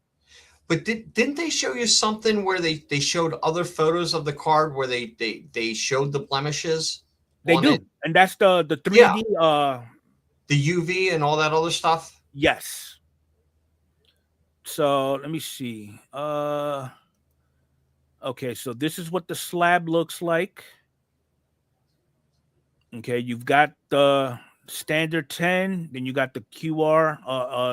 Speaker 2: But didn't they show you something where they showed other photos of the card where they showed the blemishes?
Speaker 1: They do, and that's the 3D,
Speaker 2: the UV and all that other stuff.
Speaker 1: Yes. So let me see. Okay, so this is what the slab looks like. Okay, you've got the standard 10, then you got the QR,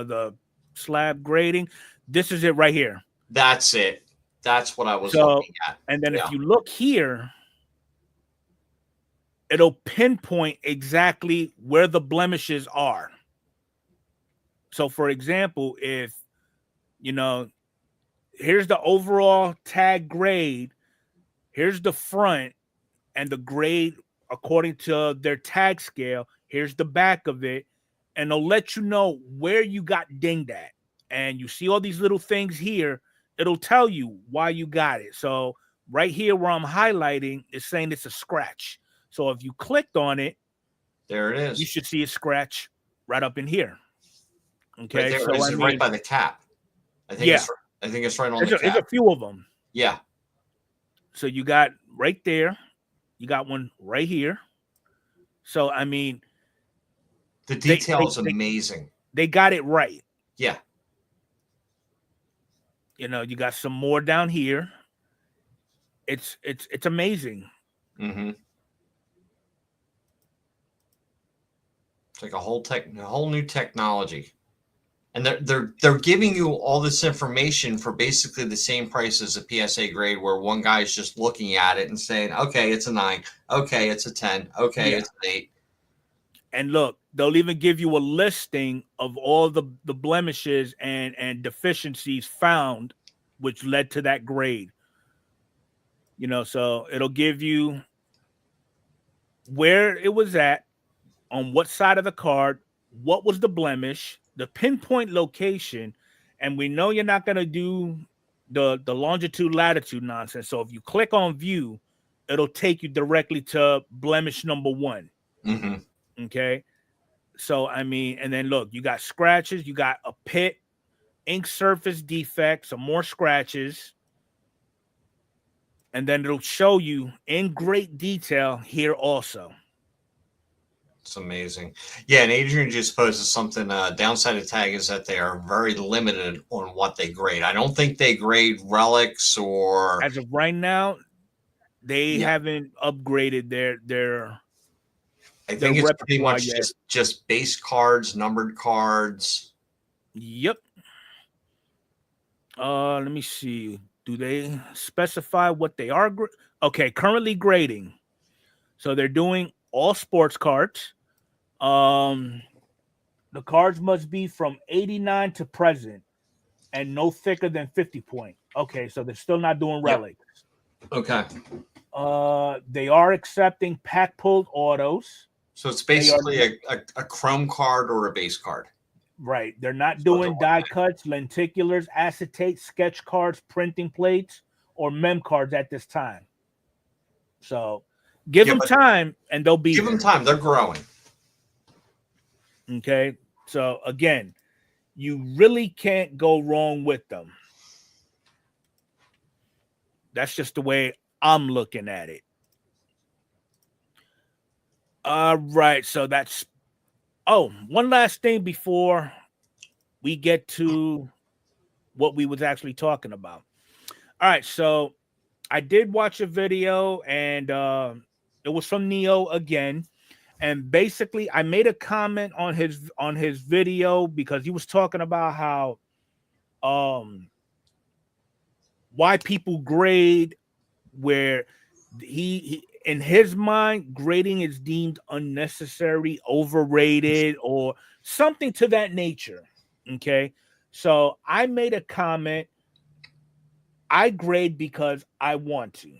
Speaker 1: the slab grading. This is it right here.
Speaker 2: That's it. That's what I was
Speaker 1: So,
Speaker 2: looking at.
Speaker 1: and then
Speaker 2: Yeah.
Speaker 1: if you look here, it'll pinpoint exactly where the blemishes are. So, for example, if, you know, here's the overall tag grade, here's the front and the grade according to their tag scale, here's the back of it, and they'll let you know where you got dinged at. And you see all these little things here, it'll tell you why you got it. So, right here where I'm highlighting is saying it's a scratch. So, if you clicked on it,
Speaker 2: there it is.
Speaker 1: You should see a scratch right up in here. Okay,
Speaker 2: right there.
Speaker 1: So
Speaker 2: is it right by the cap? I think
Speaker 1: yeah,
Speaker 2: it's right on the cap.
Speaker 1: There's a few of them.
Speaker 2: Yeah.
Speaker 1: So you got right there, you got one right here. So I mean,
Speaker 2: the detail is amazing.
Speaker 1: They got it right.
Speaker 2: Yeah.
Speaker 1: You know, you got some more down here. It's amazing.
Speaker 2: Mm-hmm. It's like a whole new technology, and they're giving you all this information for basically the same price as a PSA grade, where one guy's just looking at it and saying, "Okay, it's a 9. Okay, it's a 10. Okay, it's an 8."
Speaker 1: And look, they'll even give you a listing of all the blemishes and deficiencies found, which led to that grade. You know, so it'll give you where it was at, on what side of the card, what was the blemish, the pinpoint location, and we know you're not going to do the longitude latitude nonsense. So if you click on view, it'll take you directly to blemish number 1.
Speaker 2: Mm-hmm.
Speaker 1: Okay, so I mean, and then look, you got scratches, you got a pit, ink surface defect, some more scratches, and then it'll show you in great detail here also.
Speaker 2: It's amazing. Yeah, and Adrian just poses something. Downside of tag is that they are very limited on what they grade. I don't think they grade relics or.
Speaker 1: As of right now, they haven't upgraded their.
Speaker 2: I think it's pretty much just base cards, numbered cards.
Speaker 1: Yep. Let me see. Do they specify what they are? Okay, currently grading. So they're doing all sports cards. The cards must be from 89 to present and no thicker than 50 point. Okay, so they're still not doing relics.
Speaker 2: Okay.
Speaker 1: They are accepting pack pulled autos.
Speaker 2: So it's basically a chrome card or a base card.
Speaker 1: Right. They're not doing die cuts, lenticulars, acetate, sketch cards, printing plates, or mem cards at this time. So give them time and they'll be.
Speaker 2: Give them time. They're growing.
Speaker 1: Okay. So again, you really can't go wrong with them. That's just the way I'm looking at it. All right. So that's. Oh, one last thing before we get to what we was actually talking about. All right. So I did watch a video and it was from Neo again. And basically I made a comment on his video because he was talking about how why people grade where he in his mind grading is deemed unnecessary, overrated, or something to that nature. Okay, so I made a comment. I grade because I want to.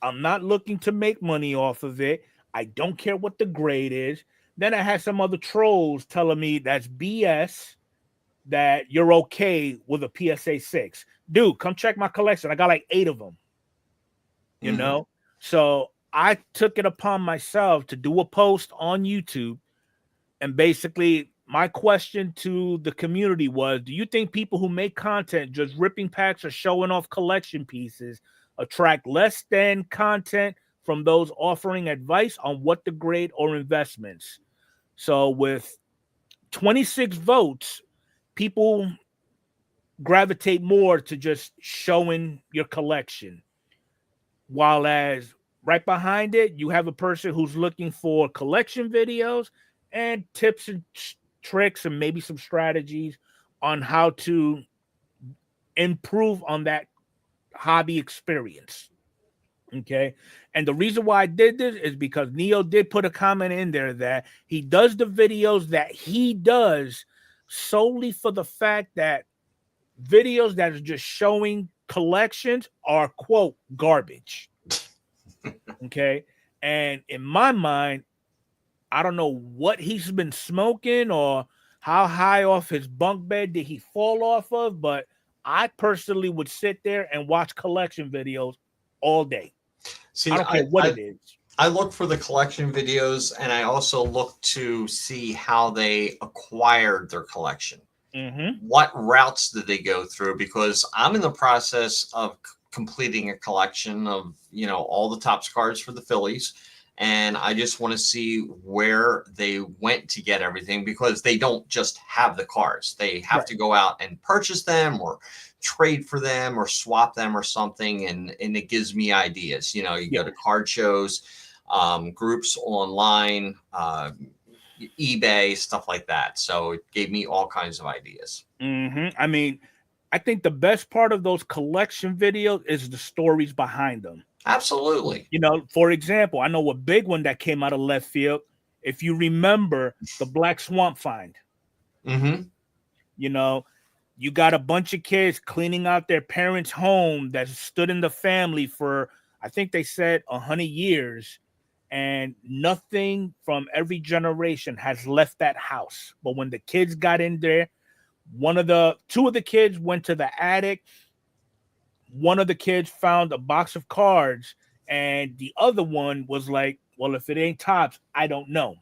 Speaker 1: I'm not looking to make money off of it. I don't care what the grade is. Then I had some other trolls telling me that's BS, that you're okay with a PSA 6. Dude, come check my collection. I got like 8 of them. You know? So I took it upon myself to do a post on YouTube. And basically, my question to the community was, do you think people who make content just ripping packs or showing off collection pieces attract less than content from those offering advice on what to grade or investments? So with 26 votes, people gravitate more to just showing your collection. While as right behind it, you have a person who's looking for collection videos and tips and tricks and maybe some strategies on how to improve on that hobby experience. Okay. And the reason why I did this is because Neo did put a comment in there that he does the videos that he does solely for the fact that videos that are just showing collections are, quote, garbage. Okay. And in my mind, I don't know what he's been smoking or how high off his bunk bed did he fall off of, but I personally would sit there and watch collection videos all day.
Speaker 2: See,
Speaker 1: I don't care what it is.
Speaker 2: I look for the collection videos, and I also look to see how they acquired their collection.
Speaker 1: Mm-hmm.
Speaker 2: What routes did they go through? Because I'm in the process of completing a collection of, all the Topps cards for the Phillies. And I just want to see where they went to get everything, because they don't just have the cards. They have to go out and purchase them or trade for them or swap them or something. And it gives me ideas. You go to card shows, groups online, eBay, stuff like that. So it gave me all kinds of ideas.
Speaker 1: Mm-hmm. I mean, I think the best part of those collection videos is the stories behind them.
Speaker 2: Absolutely.
Speaker 1: For example, I know a big one that came out of left field. If you remember the Black Swamp find,
Speaker 2: mm-hmm.
Speaker 1: You got a bunch of kids cleaning out their parents' home that stood in the family for, I think they said 100 years, and nothing from every generation has left that house. But when the kids got in there, two of the kids went to the attic. One of the kids found a box of cards, and the other one was like, well, if it ain't Topps, I don't know.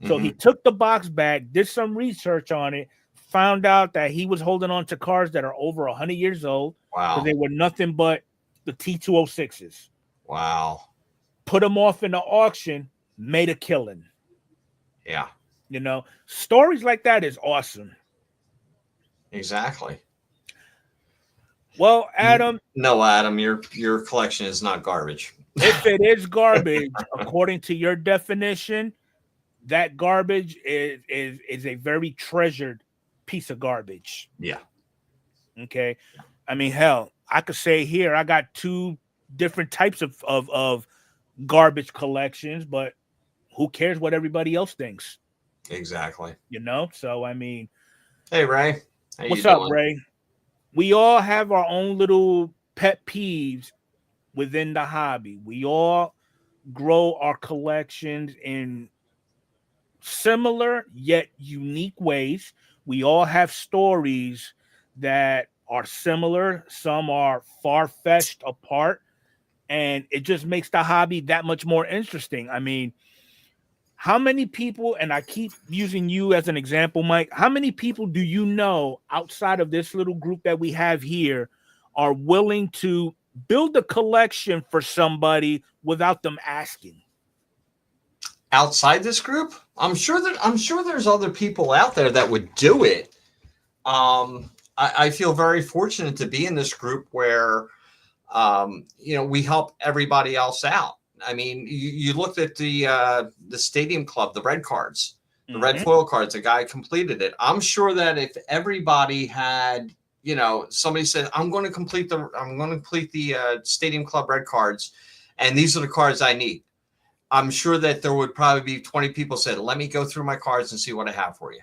Speaker 1: Mm-hmm. So he took the box back, did some research on it, found out that he was holding on to cards that are over 100 years old.
Speaker 2: Wow.
Speaker 1: Because they were nothing but the T206s.
Speaker 2: Wow.
Speaker 1: Put them off in the auction, made a killing.
Speaker 2: Yeah.
Speaker 1: Stories like that is awesome.
Speaker 2: Exactly.
Speaker 1: Well, Adam.
Speaker 2: No, Adam, your collection is not garbage.
Speaker 1: If it is garbage, according to your definition, that garbage is a very treasured piece of garbage.
Speaker 2: Yeah.
Speaker 1: Okay. I mean, hell, I could say here I got 2 different types of garbage collections, but who cares what everybody else thinks?
Speaker 2: Exactly.
Speaker 1: So I mean,
Speaker 2: hey Ray,
Speaker 1: what's up, Ray? We all have our own little pet peeves within the hobby. We all grow our collections in similar yet unique ways. We all have stories that are similar. Some are far-fetched apart, and it just makes the hobby that much more interesting. I mean, how many people, and I keep using you as an example, Mike, how many people do you know outside of this little group that we have here are willing to build a collection for somebody without them asking?
Speaker 2: Outside this group, I'm sure there's other people out there that would do it. I feel very fortunate to be in this group where, we help everybody else out. I mean, you looked at the Stadium Club, the red cards, the red foil cards. The guy completed it. I'm sure that if everybody had, somebody said, I'm going to complete the Stadium Club red cards, and these are the cards I need. I'm sure that there would probably be 20 people said, let me go through my cards and see what I have for you.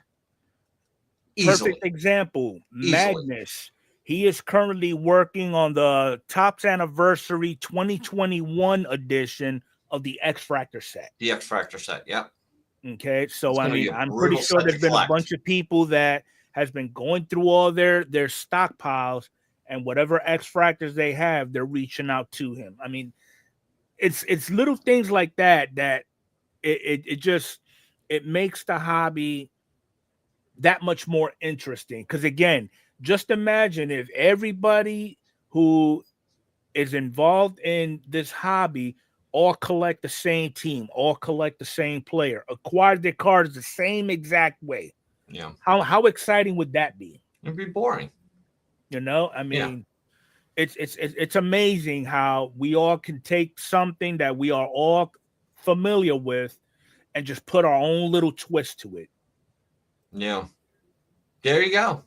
Speaker 2: Easily.
Speaker 1: Perfect example. Magnus. He is currently working on the Topps Anniversary 2021 edition of the X-Fractor set.
Speaker 2: The X-Fractor set, yeah.
Speaker 1: Okay, so I mean, I'm pretty sure there's been a bunch of people that has been going through all their stockpiles, and whatever X-Fractors they have, they're reaching out to him. I mean, it's little things like that it makes the hobby that much more interesting. Because again, just imagine if everybody who is involved in this hobby all collect the same team, all collect the same player, acquire their cards the same exact way.
Speaker 2: Yeah.
Speaker 1: How exciting would that be?
Speaker 2: It'd be boring.
Speaker 1: You know, I
Speaker 2: Yeah.
Speaker 1: mean, it's amazing how we all can take something that we are all familiar with and just put our own little twist to it.
Speaker 2: Yeah. There you go.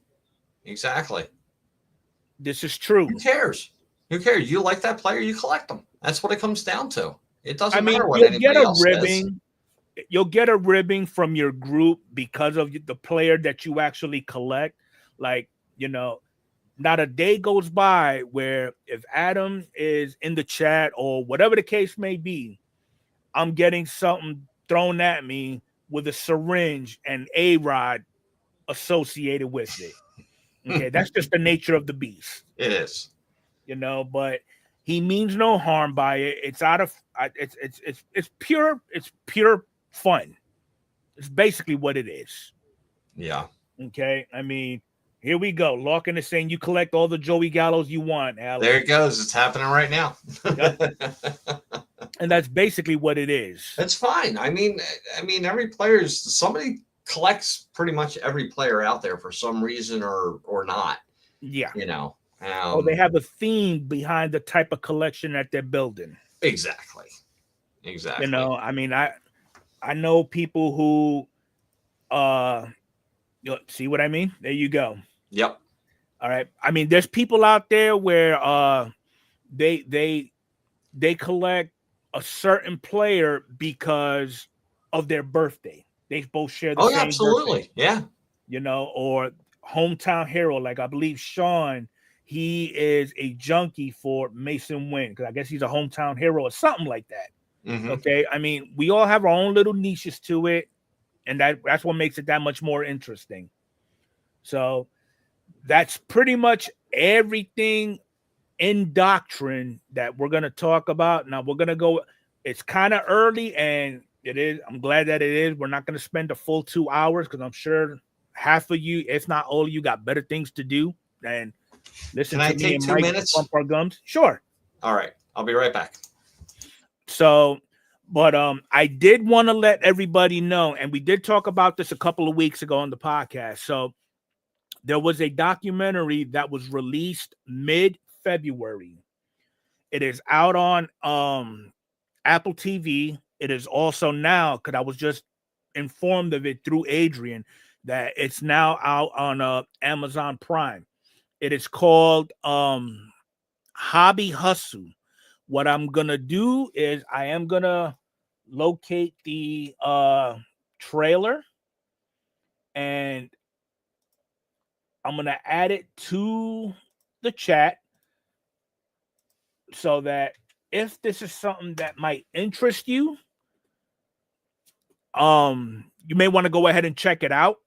Speaker 2: Exactly.
Speaker 1: This is true.
Speaker 2: Who cares? Who cares? You like that player, you collect them. That's what it comes down to. It
Speaker 1: I
Speaker 2: doesn't
Speaker 1: mean,
Speaker 2: matter what
Speaker 1: you'll get
Speaker 2: anybody
Speaker 1: a
Speaker 2: else says.
Speaker 1: ribbing. You'll get a ribbing from your group because of the player that you actually collect. Like, you know, not a day goes by where if Adam is in the chat or whatever the case may be, I'm getting something thrown at me with a syringe and A-Rod associated with it. Okay, that's just the nature of the beast.
Speaker 2: It is.
Speaker 1: You know, but he means no harm by it. It's out of it's pure fun. It's basically what it is.
Speaker 2: Yeah.
Speaker 1: Okay, I mean, here we go. Larkin is saying you collect all the Joey Gallos you want, Alex.
Speaker 2: There it goes. It's happening right now.
Speaker 1: Yep. And that's basically what it is.
Speaker 2: That's fine. I mean, every player's somebody collects pretty much every player out there for some reason or not.
Speaker 1: Yeah.
Speaker 2: You know.
Speaker 1: Or they have a theme behind the type of collection that they're building.
Speaker 2: Exactly.
Speaker 1: You know, I mean, I know people who you see what I mean? There you go.
Speaker 2: Yep.
Speaker 1: All right. I mean, there's people out there where they collect a certain player because of their birthday. They both share the same
Speaker 2: absolutely.
Speaker 1: Birthday.
Speaker 2: Yeah.
Speaker 1: You know, or hometown hero. Like I believe Sean, he is a junkie for Mason Wynn because I guess he's a hometown hero or something like that.
Speaker 2: Mm-hmm.
Speaker 1: Okay. I mean, we all have our own little niches to it, and that's what makes it that much more interesting. So that's pretty much everything in doctrine that we're going to talk about. Now we're going to go, it's kind of early and it is, I'm glad that it is. We're not going to spend a full 2 hours because I'm sure half of you, if not all of you, got better things to do than listen to me and Mike pump our gums. Sure.
Speaker 2: All right. I'll be right back.
Speaker 1: So, but I did want to let everybody know, and we did talk about this a couple of weeks ago on the podcast. So there was a documentary that was released mid-February. It is out on Apple TV. It is also now, because I was just informed of it through Adrian, that it's now out on Amazon Prime. It is called Hobby Hustle. What I'm going to do is I am going to locate the trailer and I'm going to add it to the chat so that if this is something that might interest you, you may want to go ahead and check it out.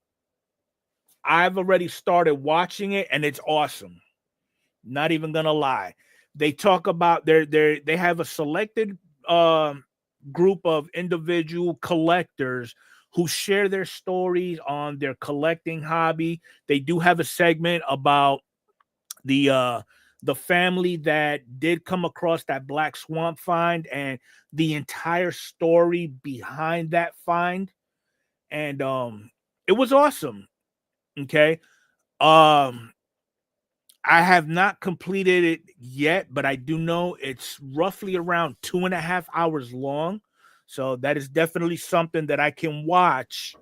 Speaker 1: I've already started watching it and it's awesome. Not even going to lie. They talk about they have a selected group of individual collectors who share their stories on their collecting hobby. They do have a segment about the family that did come across that black swamp find and the entire story behind that find. And it was awesome. Okay. I have not completed it yet, but I do know it's roughly around 2.5 hours long. So that is definitely something that I can watch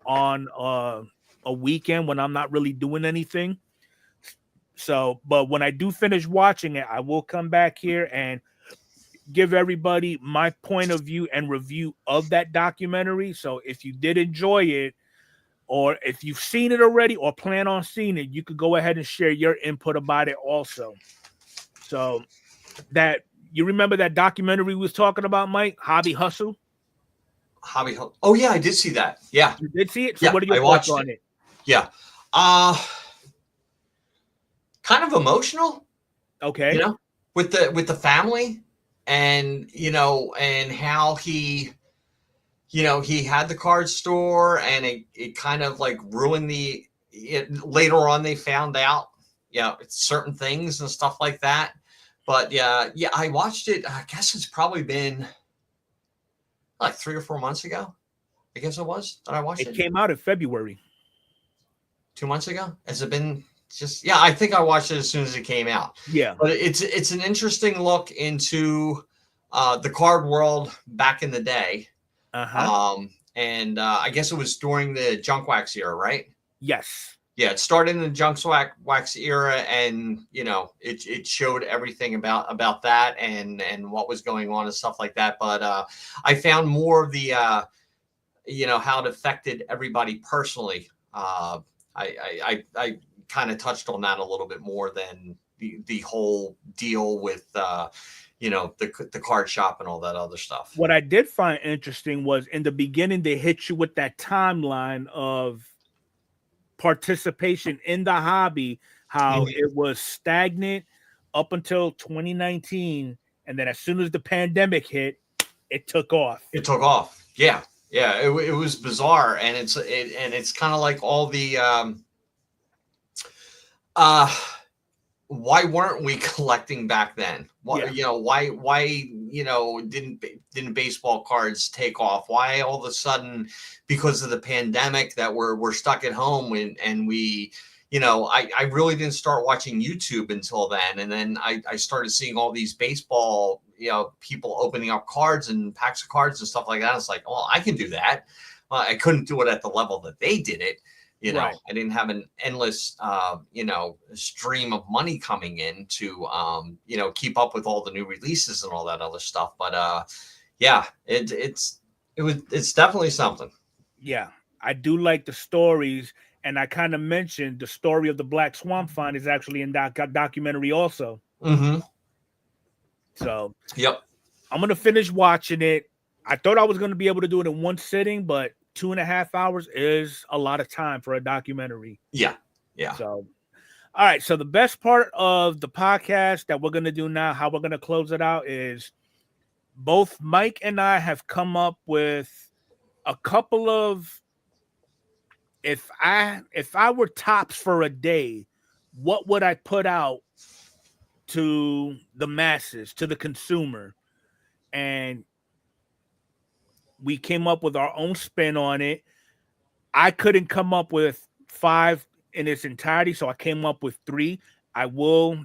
Speaker 1: on a weekend when I'm not really doing anything. So, but when I do finish watching it, I will come back here and give everybody my point of view and review of that documentary. So if you did enjoy it, or if you've seen it already or plan on seeing it, you could go ahead and share your input about it also. So that you remember that documentary we was talking about, Mike? Hobby Hustle?
Speaker 2: Hobby Hustle. Oh, yeah, I did see that. Yeah.
Speaker 1: You did see it? So
Speaker 2: yeah,
Speaker 1: what are your thoughts on it?
Speaker 2: Yeah. Kind of emotional.
Speaker 1: Okay.
Speaker 2: You know, with the family and, you know, and how he had the card store and it kind of like ruined later on they found out, certain things and stuff like that. But yeah, I watched it. I guess it's probably been like 3 or 4 months ago. I guess it was that I watched it.
Speaker 1: It came out in February.
Speaker 2: 2 months ago? Has it been I think I watched it as soon as it came out.
Speaker 1: Yeah.
Speaker 2: But it's an interesting look into the card world back in the day. And I guess it was during the junk wax era, right?
Speaker 1: Yes.
Speaker 2: Yeah, it started in the junk wax era, and it showed everything about that and what was going on and stuff like that. But I found more of the how it affected everybody personally. I kind of touched on that a little bit more than the whole deal with the card shop and all that other stuff.
Speaker 1: What I did find interesting was in the beginning they hit you with that timeline of participation in the hobby, how it was stagnant up until 2019, and then as soon as the pandemic hit, it took off.
Speaker 2: Yeah. It was bizarre, and it's kind of like all the why weren't we collecting back then? Why didn't baseball cards take off? Why all of a sudden, because of the pandemic, that we're stuck at home and we, I really didn't start watching YouTube until then. And then I started seeing all these baseball, people opening up cards and packs of cards and stuff like that. It's like, well, I can do that. I couldn't do it at the level that they did it.
Speaker 1: Right.
Speaker 2: I didn't have an endless, stream of money coming in to, keep up with all the new releases and all that other stuff. But it's definitely something.
Speaker 1: Yeah, I do like the stories, and I kind of mentioned the story of the Black Swamp Find is actually in that documentary also.
Speaker 2: Mm-hmm.
Speaker 1: So,
Speaker 2: yep,
Speaker 1: I'm gonna finish watching it. I thought I was gonna be able to do it in one sitting, but 2.5 hours is a lot of time for a documentary.
Speaker 2: Yeah.
Speaker 1: So, all right. So the best part of the podcast that we're gonna do now, how we're gonna close it out, is both Mike and I have come up with a couple of, if I were tops for a day, what would I put out to the masses, to the consumer? And we came up with our own spin on it. I couldn't come up with 5 in its entirety, so I came up with 3. I will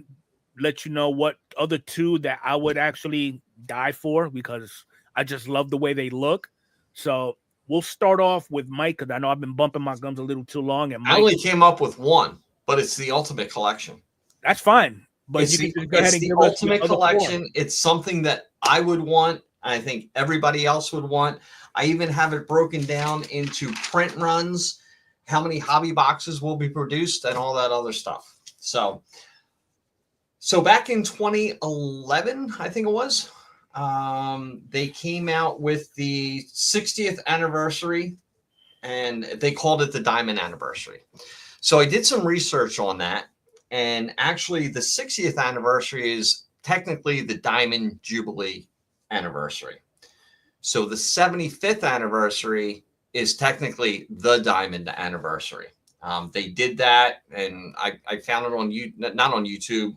Speaker 1: let you know what other 2 that I would actually die for, because I just love the way they look. So we'll start off with Mike, because I know I've been bumping my gums a little too long. And Mike,
Speaker 2: I only came up with 1, but it's the Ultimate Collection.
Speaker 1: That's fine. But
Speaker 2: it's the Ultimate Collection. It's something that I would want. I think everybody else would want. I even have it broken down into print runs, how many hobby boxes will be produced, and all that other stuff. So back in 2011, I think it was, they came out with the 60th anniversary, and they called it the Diamond Anniversary. So I did some research on that, and actually the 60th anniversary is technically the Diamond Jubilee anniversary. So the 75th anniversary is technically the Diamond Anniversary. They did that, and I found it on not on YouTube.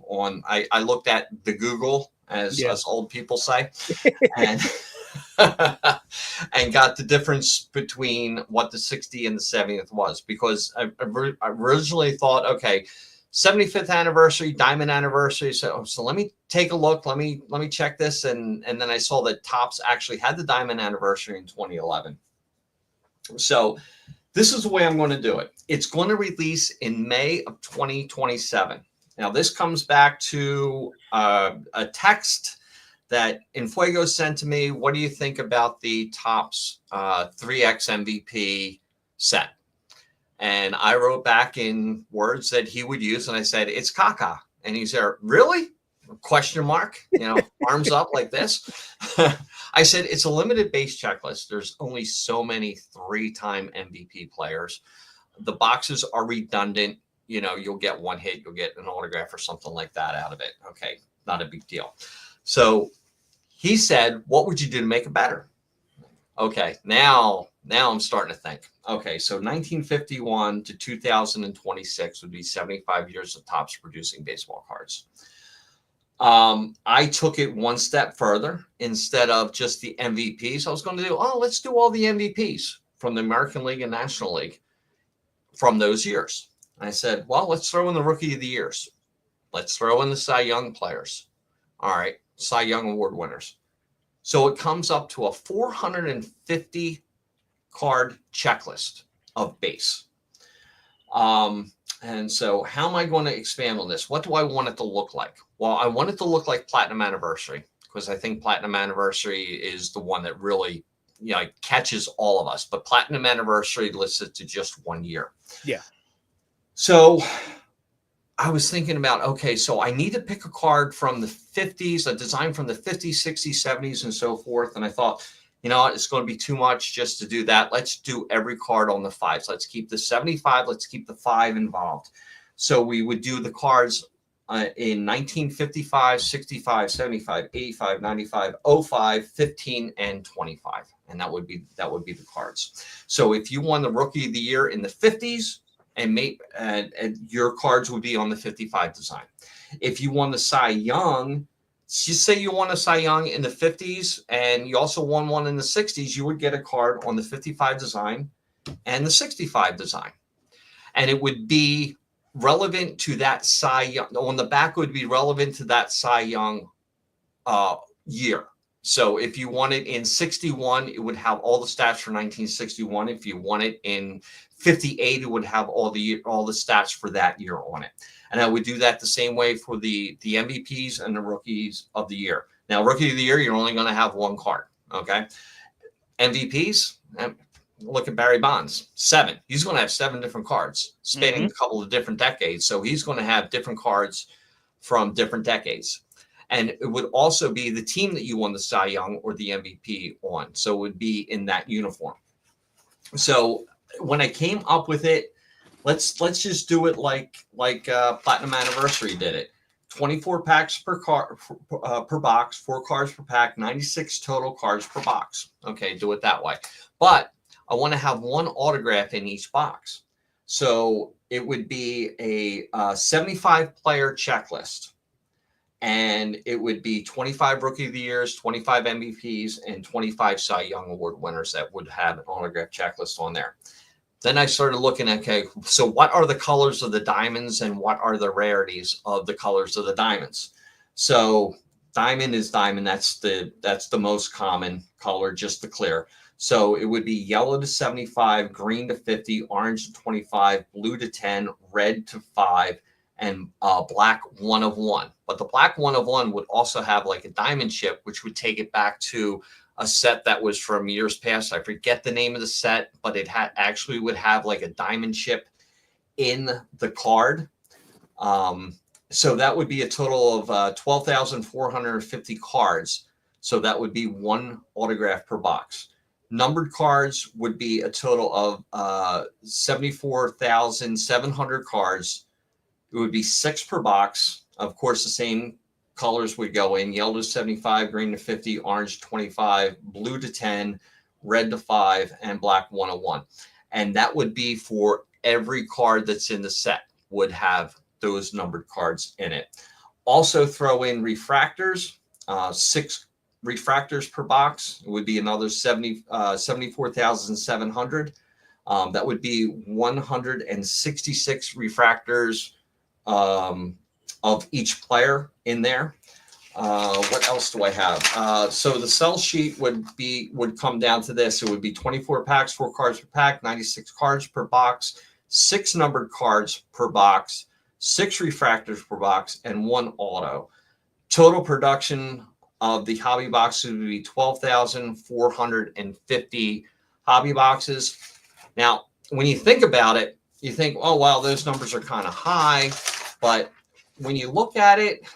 Speaker 2: I looked at the Google, as us old people say, and and got the difference between what the 60 and the 70th was, because I originally thought, okay, 75th anniversary, Diamond Anniversary. So let me take a look. Let me check this. And then I saw that Topps actually had the Diamond Anniversary in 2011. So this is the way I'm going to do it. It's going to release in May of 2027. Now, this comes back to a text that Enfuego sent to me. What do you think about the Topps 3X MVP set? And I wrote back in words that he would use, and I said, it's caca. And he said, really? Question mark, arms up like this. I said, it's a limited base checklist. There's only so many 3-time MVP players. The boxes are redundant. You'll get one hit, you'll get an autograph or something like that out of it. Okay, not a big deal. So he said, what would you do to make it better? Okay, now I'm starting to think. Okay, so 1951 to 2026 would be 75 years of Topps producing baseball cards. I took it one step further. Instead of just the MVPs, I was going to do, let's do all the MVPs from the American League and National League from those years. And I said, well, let's throw in the Rookie of the Years. Let's throw in the Cy Young players. All right, Cy Young Award winners. So it comes up to a 450 card checklist of base. And so how am I going to expand on this? What do I want it to look like? Well, I want it to look like Platinum Anniversary, because I think Platinum Anniversary is the one that really, catches all of us. But Platinum Anniversary listed to just 1 year.
Speaker 1: Yeah.
Speaker 2: So I was thinking about, okay, so I need to pick a card from the 50s, a design from the 50s, 60s, 70s, and so forth. And I thought, it's going to be too much just to do that. Let's do every card on the 5s. Let's keep the 75. Let's keep the 5 involved. So we would do the cards in 1955, 65, 75, 85, 95, 05, 15, and 25. And that would be the cards. So if you won the Rookie of the Year in the 50s, and your cards would be on the 55 design. If you won the Cy Young, just say you won a Cy Young in the 50s and you also won one in the 60s, you would get a card on the 55 design and the 65 design. And it would be relevant to that Cy Young. On the back would be relevant to that Cy Young year. So if you won it in 61, it would have all the stats for 1961. If you won it in 58, it would have all the stats for that year on it. And I would do that the same way for the MVPs and the Rookies of the Year. Now, Rookie of the Year, you're only going to have one card, okay? MVPs, look at Barry Bonds, 7. He's going to have 7 different cards spanning a couple of different decades. So he's going to have different cards from different decades. And it would also be the team that you won the Cy Young or the MVP on. So it would be in that uniform. So when I came up with it, let's just do it like Platinum Anniversary did it. 24 packs per box, 4 cards per pack, 96 total cards per box. Okay, do it that way. But I want to have one autograph in each box. So it would be a 75 player checklist. And it would be 25 Rookie of the Years, 25 MVPs, and 25 Cy Young Award winners that would have an autograph checklist on there. Then I started looking at, okay, so what are the colors of the diamonds and what are the rarities of the colors of the diamonds? So diamond is diamond. That's the most common color, just to clear. So it would be yellow to 75, green to 50, orange to 25, blue to 10, red to 5, and black 1 of 1. But the black 1 of 1 would also have like a diamond chip, which would take it back to a set that was from years past. I forget the name of the set, but it actually would have like a diamond chip in the card. So that would be a total of 12,450 cards. So that would be 1 autograph per box. Numbered cards would be a total of 74,700 cards. It would be 6 per box. Of course, the same colors would go in: yellow to 75, green to 50, orange to 25, blue to 10, red to 5, and black 1 of 1. And that would be for every card that's in the set would have those numbered cards in it. Also throw in refractors, 6 refractors per box. It would be another 74,700. That would be 166 refractors of each player in there. What else do I have? So the sell sheet would come down to this. It would be 24 packs, 4 cards per pack, 96 cards per box, 6 numbered cards per box, 6 refractors per box, and 1 auto. Total production of the hobby boxes would be 12,450 hobby boxes. Now, when you think about it, you think, oh, wow, those numbers are kind of high. But when you look at it,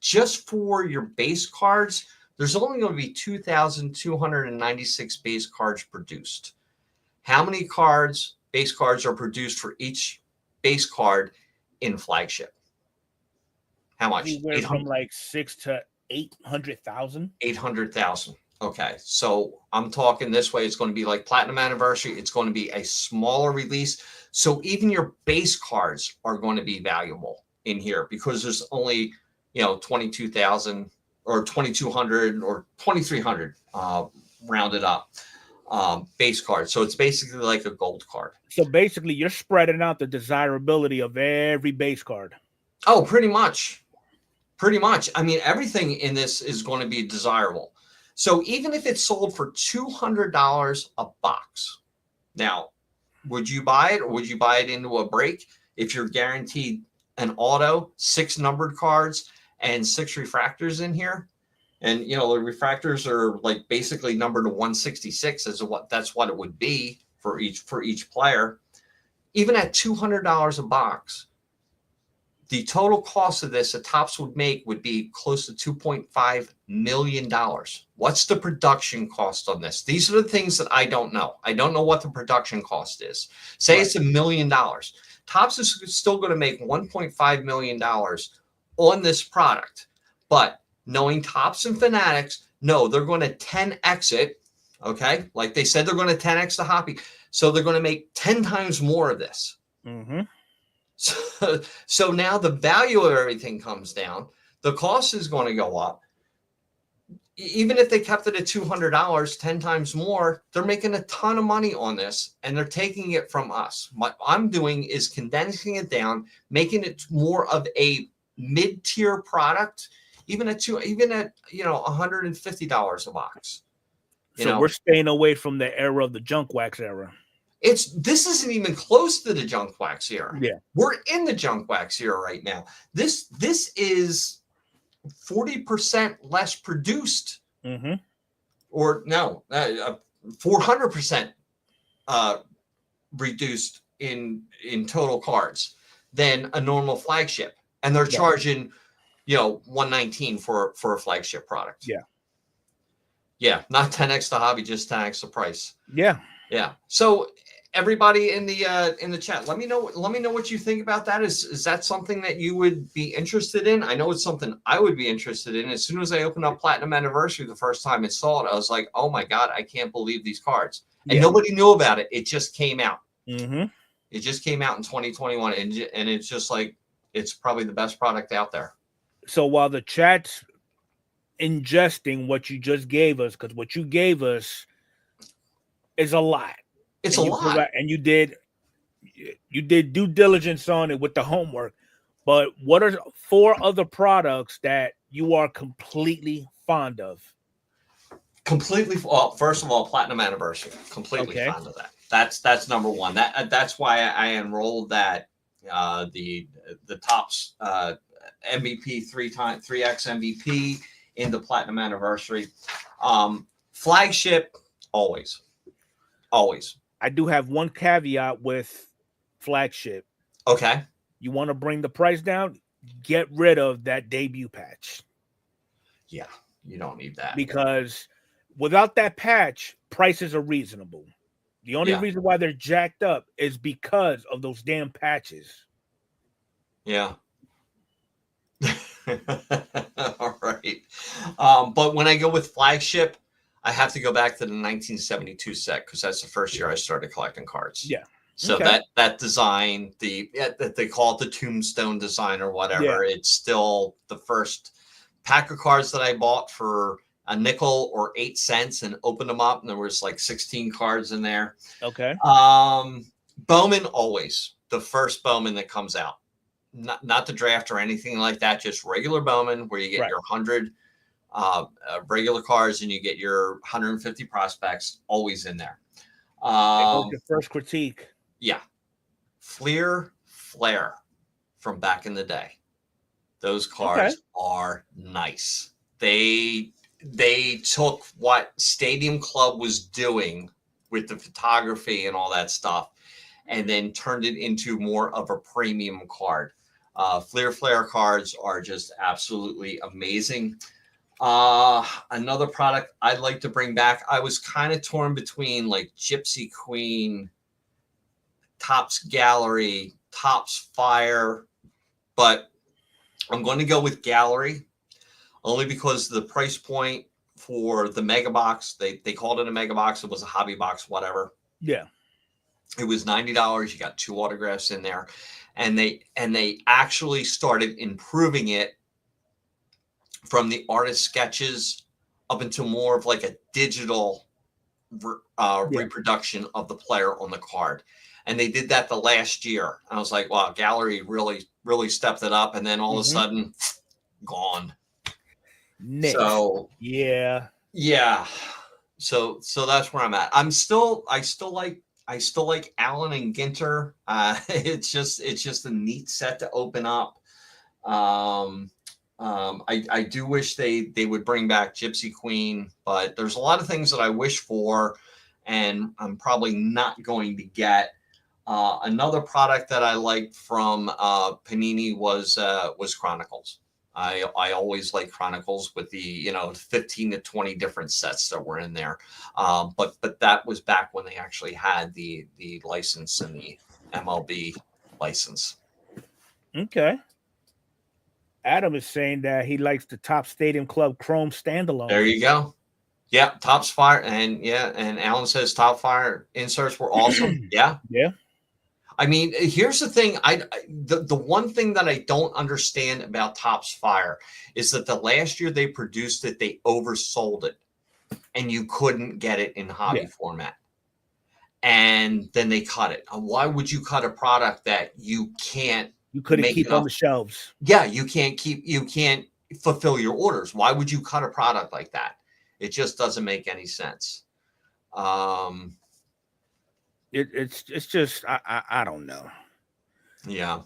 Speaker 2: just for your base cards, there's only going to be 2,296 base cards produced. How many base cards are produced for each base card in flagship? How much?
Speaker 1: Anywhere from like 6 to 800,000.
Speaker 2: 800,000. Okay, so I'm talking this way. It's going to be like Platinum Anniversary. It's going to be a smaller release. So even your base cards are going to be valuable in here because there's only, 22,000 or 2,200 or 2,300 rounded up. base card. So it's basically like a gold card.
Speaker 1: So basically, you're spreading out the desirability of every base card.
Speaker 2: Oh, pretty much. Pretty much. I mean, everything in this is going to be desirable. So even if it's sold for $200 a box, now, would you buy it, or would you buy it into a break if you're guaranteed an auto, 6 numbered cards, and 6 refractors in here? And, you know, the refractors are like basically numbered to 166 that's what it would be for each player. Even at $200 a box, the total cost of this that Topps would make would be close to $2.5 million. What's the production cost on this? These are the things that I don't know. I don't know what the production cost is. Say it's $1 million. Topps is still going to make $1.5 million on this product. But knowing Topps and Fanatics, no, they're going to 10x it. Okay. Like they said, they're going to 10x the hobby. So they're going to make 10 times more of this.
Speaker 1: Mm-hmm.
Speaker 2: So now the value of everything comes down. The cost is going to go up. Even if they kept it at $200, 10 times more, they're making a ton of money on this, and they're taking it from us. What I'm doing is condensing it down, making it more of a mid-tier product, even at $150 a box.
Speaker 1: So we're staying away from the era of the junk wax era.
Speaker 2: This isn't even close to the junk wax era.
Speaker 1: Yeah.
Speaker 2: We're in the junk wax era right now. This is 40% less produced.
Speaker 1: Mm-hmm.
Speaker 2: Or no, 400% reduced in total cards than a normal flagship. And they're charging, $119 for a flagship product.
Speaker 1: Yeah.
Speaker 2: Yeah, not 10x the hobby, just 10x the price.
Speaker 1: Yeah.
Speaker 2: Yeah. So everybody in the chat, let me know what you think about that. Is that something that you would be interested in? I know it's something I would be interested in. As soon as I opened up Platinum Anniversary the first time I saw it, I was like, oh my God, I can't believe these cards. And nobody knew about it. It just came out.
Speaker 1: Mm-hmm.
Speaker 2: It just came out in 2021. And it's just like, it's probably the best product out there.
Speaker 1: So while the chat's ingesting what you just gave us, because what you gave us is a lot.
Speaker 2: It's a lot.
Speaker 1: And you did due diligence on it with the homework. But what are 4 other products that you are completely fond of?
Speaker 2: Completely. Well, first of all, Platinum Anniversary. Completely fond of that. That's number one. That's why I enrolled that the Topps MVP 3x MVP in the Platinum Anniversary. Flagship, always.
Speaker 1: I do have one caveat with flagship.
Speaker 2: Okay.
Speaker 1: You want to bring the price down? Get rid of that debut patch.
Speaker 2: Yeah, you don't need that.
Speaker 1: Because without that patch, prices are reasonable. The only reason why they're jacked up is because of those damn patches.
Speaker 2: Yeah. All right. But when I go with flagship, I have to go back to the 1972 set because that's the first year I started collecting cards.
Speaker 1: Yeah.
Speaker 2: So that design, that they call it the tombstone design or whatever, it's still the first pack of cards that I bought for a nickel or 8 cents and opened them up, and there was like 16 cards in there.
Speaker 1: Okay.
Speaker 2: Bowman, always the first Bowman that comes out, not the draft or anything like that, just regular Bowman where you get your 100 regular cards and you get your 150 prospects, always in there.
Speaker 1: Your first critique.
Speaker 2: Yeah. Flair from back in the day. Those cards are nice. They took what Stadium Club was doing with the photography and all that stuff and then turned it into more of a premium card. Flair cards are just absolutely amazing. Another product I'd like to bring back. I was kind of torn between like Gypsy Queen, Topps Gallery, Topps Fire, but I'm going to go with Gallery only because the price point for the mega box, they called it a mega box. It was a hobby box, whatever.
Speaker 1: Yeah.
Speaker 2: It was $90. You got 2 autographs in there, and they actually started improving it from the artist sketches up into more of like a digital reproduction of the player on the card. And they did that the last year. I was like, wow, Gallery really stepped it up. And then all of a sudden, gone.
Speaker 1: Next.
Speaker 2: So
Speaker 1: yeah.
Speaker 2: So that's where I'm at. I still like Allen and Ginter. It's just a neat set to open up. I do wish they would bring back Gypsy Queen, but there's a lot of things that I wish for, and I'm probably not going to get. Another product that I liked from Panini was Chronicles. I always like Chronicles with the 15 to 20 different sets that were in there, but that was back when they actually had the license and the MLB license.
Speaker 1: Okay. Adam is saying that he likes the Top Stadium Club Chrome standalone.
Speaker 2: There you go. Yeah, Topps Fire, and Alan says Top Fire inserts were awesome. Yeah. I mean, here's the thing. The one thing that I don't understand about Topps Fire is that the last year they produced it, they oversold it, and you couldn't get it in hobby format. And then they cut it. Why would you cut a product that you can't?
Speaker 1: You couldn't keep on the shelves.
Speaker 2: Yeah, you can't fulfill your orders. Why would you cut a product like that? It just doesn't make any sense.
Speaker 1: It's just I don't know.
Speaker 2: Yeah.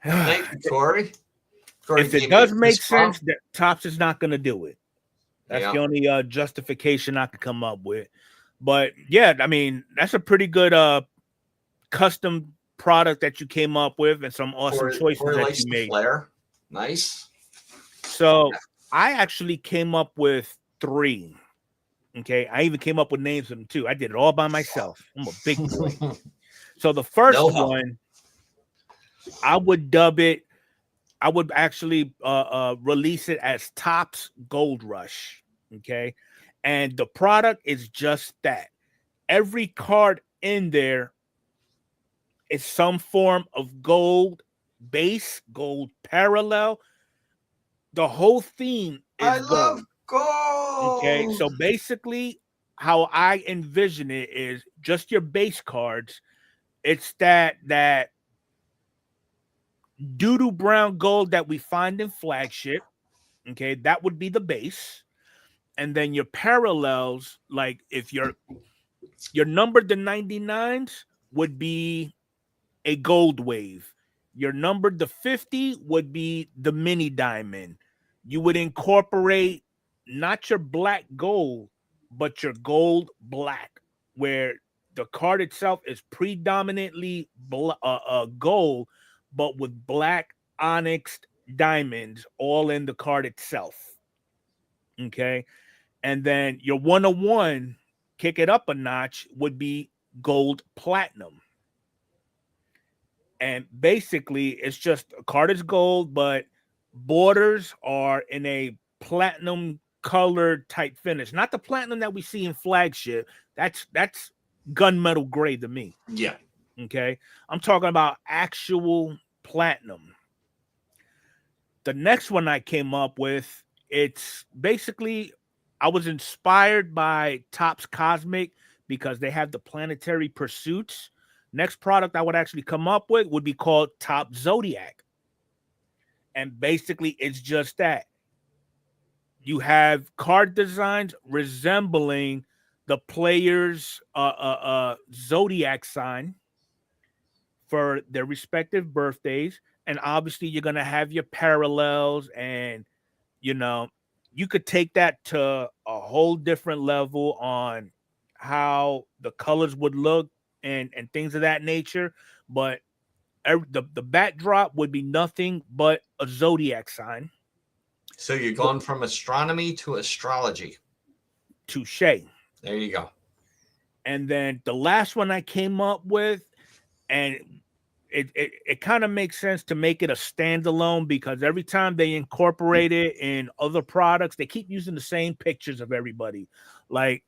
Speaker 2: Thank you, Corey.
Speaker 1: If it does make sense, that Topps is not going to do it. That's the only justification I could come up with. But yeah, I mean, that's a pretty good custom product that you came up with, and some awesome choices that you made.
Speaker 2: Flair. Nice.
Speaker 1: So I actually came up with 3. Okay, I even came up with names of them too. I did it all by myself. I'm a big boy. So the first one, I would dub it. I would actually release it as Topps Gold Rush. Okay, and the product is just that. Every card in there is some form of gold base, gold parallel. The whole theme is gold. Okay, so basically how I envision it is just your base cards. It's that doo-doo brown gold that we find in flagship. Okay, that would be the base. And then your parallels, like if your numbered to 99s would be a gold wave. Your numbered to 50 would be the mini diamond. You would incorporate not your black gold, but your gold black, where the card itself is predominantly gold, but with black onyxed diamonds all in the card itself. Okay. And then your 101, kick it up a notch, would be gold platinum. And basically, it's just a card is gold, but borders are in a platinum colored type finish, not the platinum that we see in flagship. That's gunmetal gray to me.
Speaker 2: Yeah.
Speaker 1: Okay. I'm talking about actual platinum. The next one I came up with, it's basically, I was inspired by Topps Cosmic because they have the planetary pursuits. Next product I would actually come up with would be called Topps Zodiac. And basically it's just that. You have card designs resembling the player's zodiac sign for their respective birthdays. And obviously you're going to have your parallels, and, you could take that to a whole different level on how the colors would look and things of that nature. But the backdrop would be nothing but a zodiac sign.
Speaker 2: So you're going from astronomy to astrology.
Speaker 1: Touche.
Speaker 2: There you go.
Speaker 1: And then the last one I came up with, and it kind of makes sense to make it a standalone, because every time they incorporate it in other products, they keep using the same pictures of everybody. Like,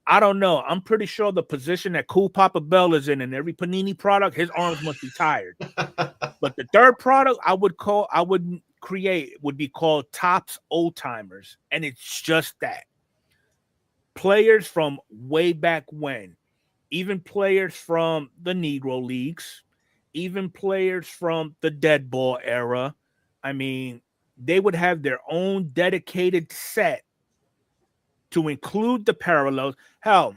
Speaker 1: I don't know. I'm pretty sure the position that Cool Papa Bell is in every Panini product, his arms must be tired. But the third product I would create would be called Topps Old Timers, and it's just that. players from way back when, even players from the Negro Leagues, even players from the dead ball era. I mean, they would have their own dedicated set to include the parallels. Hell,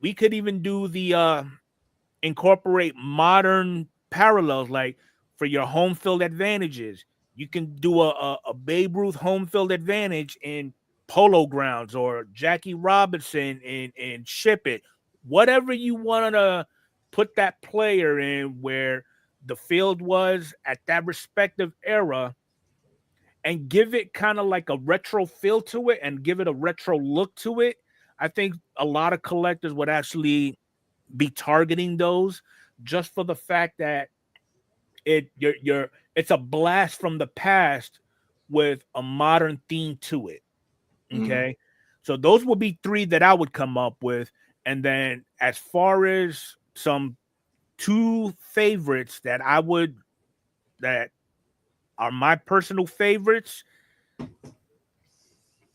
Speaker 1: we could even do the incorporate modern parallels, like for your home field advantages. You can do a Babe Ruth home field advantage in Polo Grounds or Jackie Robinson in Ship It. Whatever you want to put that player in where the field was at that respective era, and give it kind of like a retro feel to it and give it a retro look to it. I think a lot of collectors would actually be targeting those, just for the fact that it's a blast from the past with a modern theme to it. Okay. So those would be three that I would come up with. And then as far as some two favorites that are my personal favorites,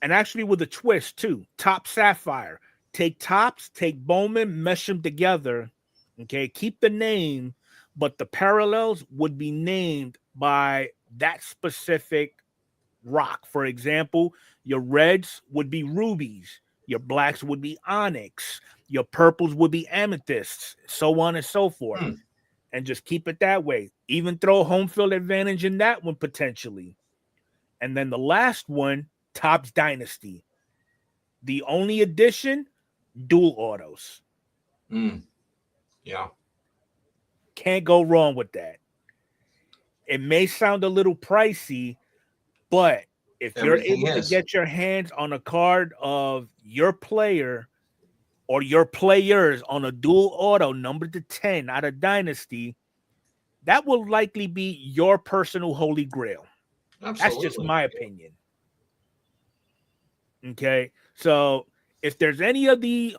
Speaker 1: and actually with a twist too, Top Sapphire. Take Tops, take Bowman, mesh them together. Okay, keep the name, but the parallels would be named by that specific rock. For example, your reds would be rubies, your blacks would be onyx, your purples would be amethysts, so on and so forth. And just keep it that way. Even throw home field advantage in that one potentially. And then the last one, Topps Dynasty. The only addition, dual autos.
Speaker 2: Yeah.
Speaker 1: Can't go wrong with that. It may sound a little pricey, but if you're able to get your hands on a card of your player or your players on a dual auto numbered to 10 out of Dynasty, that will likely be your personal holy grail.
Speaker 2: Absolutely.
Speaker 1: That's just my opinion. Okay, so if there's any of the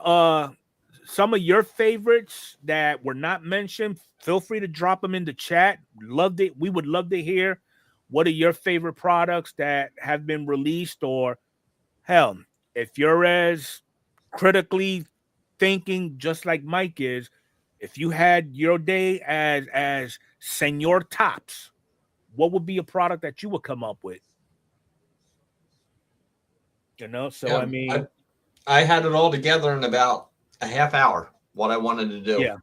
Speaker 1: some of your favorites that were not mentioned, feel free to drop them in the chat. We would love to hear what are your favorite products that have been released, or hell, if you're as critically thinking just like Mike is, if you had your day as Senor Tops, what would be a product that you would come up with? You know, so yeah, I mean,
Speaker 2: I had it all together in about a half hour, what I wanted to do.
Speaker 1: Yeah.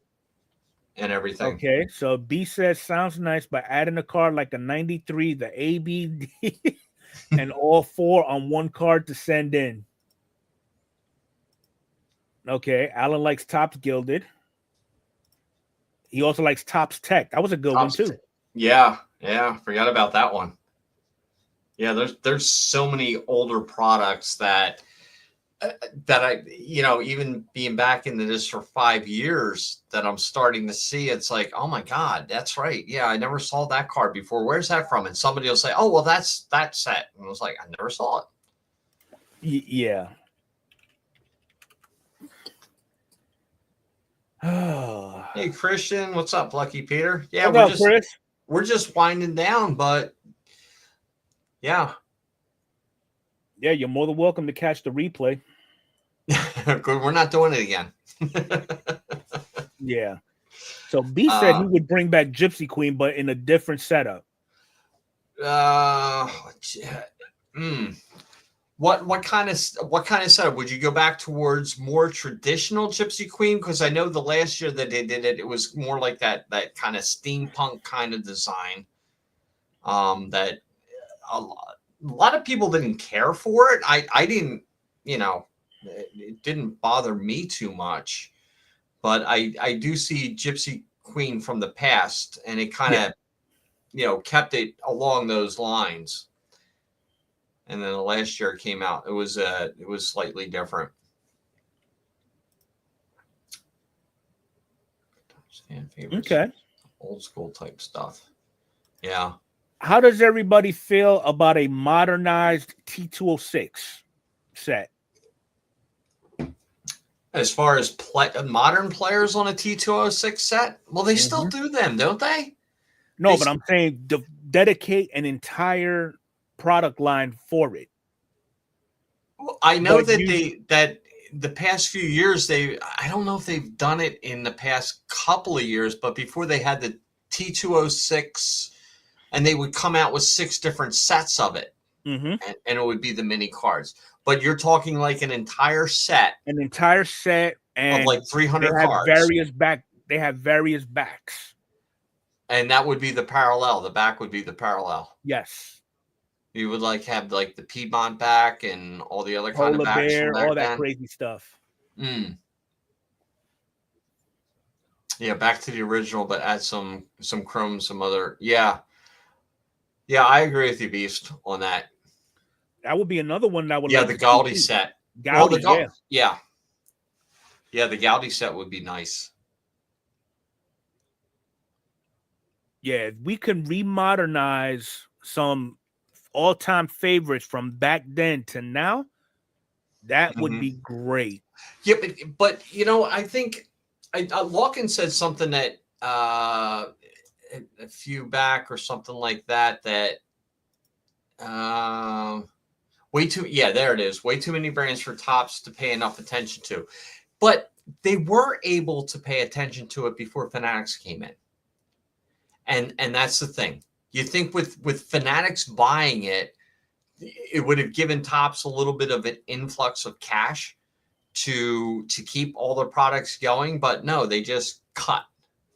Speaker 2: And everything.
Speaker 1: Okay, so B says sounds nice, but adding a card like a 93, the ABD, and all four on one card to send in. Okay, Alan likes Topps Gilded. He also likes Topps Tech. That was a good one too.
Speaker 2: Yeah, forgot about that one. Yeah, there's so many older products that I, even being back into this for 5 years, that I'm starting to see. It's like, oh my God, that's right. Yeah, I never saw that card before. Where's that from? And somebody will say, oh, well, that's that set. And I was like, I never saw it.
Speaker 1: Yeah.
Speaker 2: Hey, Christian, what's up, Lucky Peter? Yeah, we're just winding down, but yeah.
Speaker 1: Yeah, you're more than welcome to catch the replay.
Speaker 2: Good, we're not doing it again.
Speaker 1: Yeah. So B said he would bring back Gypsy Queen, but in a different setup.
Speaker 2: What kind of setup would you go back towards? More traditional Gypsy Queen? Because I know the last year that they did it, it was more like that kind of steampunk kind of design. That a lot of people didn't care for it. I didn't, it didn't bother me too much. But I do see Gypsy Queen from the past, and it kind of kept it along those lines. And then the last year it came out, it was slightly different.
Speaker 1: Okay.
Speaker 2: Old school type stuff. Yeah.
Speaker 1: How does everybody feel about a modernized T206 set?
Speaker 2: As far as modern players on a T206 set, well, they still do them, don't they?
Speaker 1: No, but I'm saying dedicate an entire product line for it.
Speaker 2: Well, I know that the past few years, I don't know if they've done it in the past couple of years, but before they had the T206, and they would come out with 6 different sets of it, and it would be the mini cards. But you're talking like an entire set,
Speaker 1: and
Speaker 2: of like 300
Speaker 1: they have
Speaker 2: cards.
Speaker 1: They have various backs,
Speaker 2: and that would be the parallel. The back would be the parallel.
Speaker 1: Yes.
Speaker 2: You would like have like the Piedmont back and all the other kind of
Speaker 1: Polar
Speaker 2: backs
Speaker 1: bear,
Speaker 2: from back
Speaker 1: all that
Speaker 2: then.
Speaker 1: crazy stuff.
Speaker 2: Yeah, back to the original, but add some chrome, some other. Yeah, I agree with you, Beast, on that.
Speaker 1: That would be another one that would.
Speaker 2: Yeah, the Gaudi set.
Speaker 1: Gaudi,
Speaker 2: yeah, the Gaudi set would be nice.
Speaker 1: Yeah, we can remodernize some all-time favorites from back then to now. That would be great.
Speaker 2: Yeah, but you know, I think Lawkin said something that a few back or something like that. Way too. Yeah, there it is. Way too many brands for Topps to pay enough attention to, but they were able to pay attention to it before Fanatics came in. And that's the thing. You think with Fanatics buying it, it would have given Topps a little bit of an influx of cash to keep all their products going, but no, they just cut.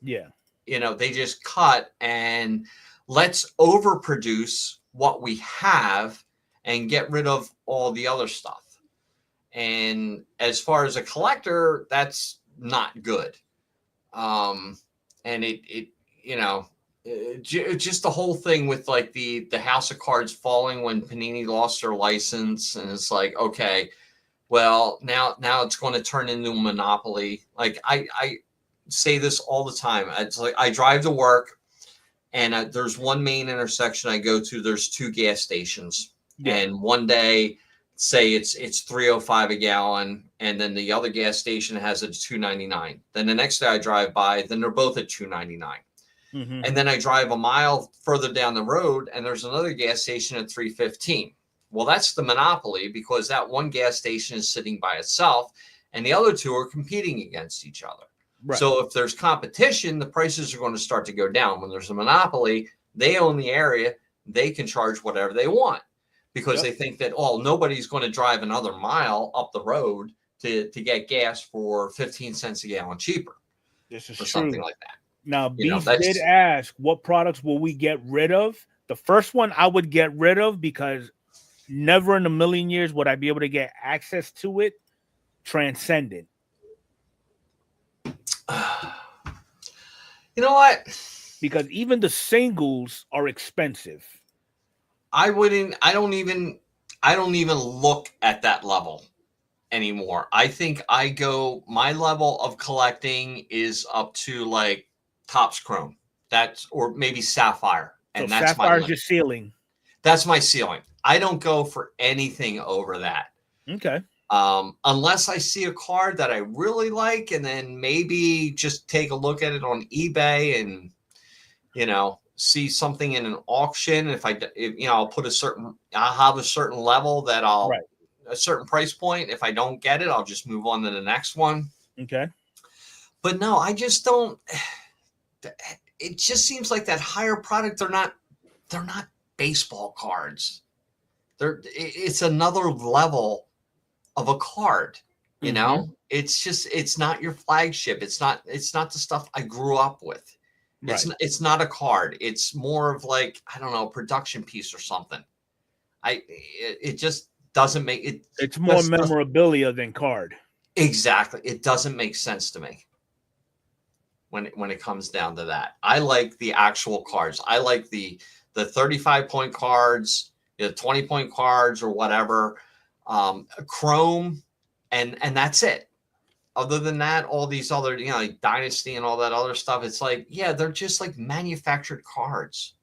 Speaker 1: Yeah.
Speaker 2: You know, they just cut and let's overproduce what we have and get rid of all the other stuff. And as far as a collector, that's not good. And it you know, just the whole thing with like the House of Cards falling when Panini lost their license, and it's like, okay, well now it's going to turn into a monopoly. Like I say this all the time. It's like I drive to work, and there's one main intersection I go to. There's 2 gas stations, and one day, say it's $3.05 a gallon, and then the other gas station has it at $2.99. Then the next day I drive by, then they're both at $2.99. And then I drive a mile further down the road, and there's another gas station at $3.15. Well, that's the monopoly, because that one gas station is sitting by itself, and the other 2 are competing against each other. Right. So if there's competition, the prices are going to start to go down. When there's a monopoly, they own the area. They can charge whatever they want, because they think that, oh, nobody's going to drive another mile up the road to get gas for 15 cents a gallon cheaper.
Speaker 1: This is
Speaker 2: or
Speaker 1: true.
Speaker 2: Something like that.
Speaker 1: Now, Beast did ask, what products will we get rid of? The first one I would get rid of, because never in a million years would I be able to get access to it. Transcendent.
Speaker 2: You know what?
Speaker 1: Because even the singles are expensive.
Speaker 2: I don't even look at that level anymore. I think my level of collecting is up to like Topps Chrome. Or maybe Sapphire. And
Speaker 1: so
Speaker 2: that's
Speaker 1: Sapphire's your ceiling.
Speaker 2: That's my ceiling. I don't go for anything over that.
Speaker 1: Okay.
Speaker 2: Unless I see a card that I really like, and then maybe just take a look at it on eBay and, you know, see something in an auction. I'll have a certain level that a certain price point. If I don't get it, I'll just move on to the next one.
Speaker 1: Okay.
Speaker 2: But no, I just don't. It just seems like that higher product. They're not baseball cards. It's another level of a card. You know, it's not your flagship. It's not the stuff I grew up with. It's not a card. It's more of like, I don't know, a production piece or something. It just doesn't make it.
Speaker 1: It's more memorabilia than card.
Speaker 2: Exactly. It doesn't make sense to me when it comes down to that. I like the actual cards. I like the 35-point cards, the 20-point cards, or whatever, chrome, and that's it. Other than that, all these other, like Dynasty and all that other stuff, it's like, yeah, they're just like manufactured cards.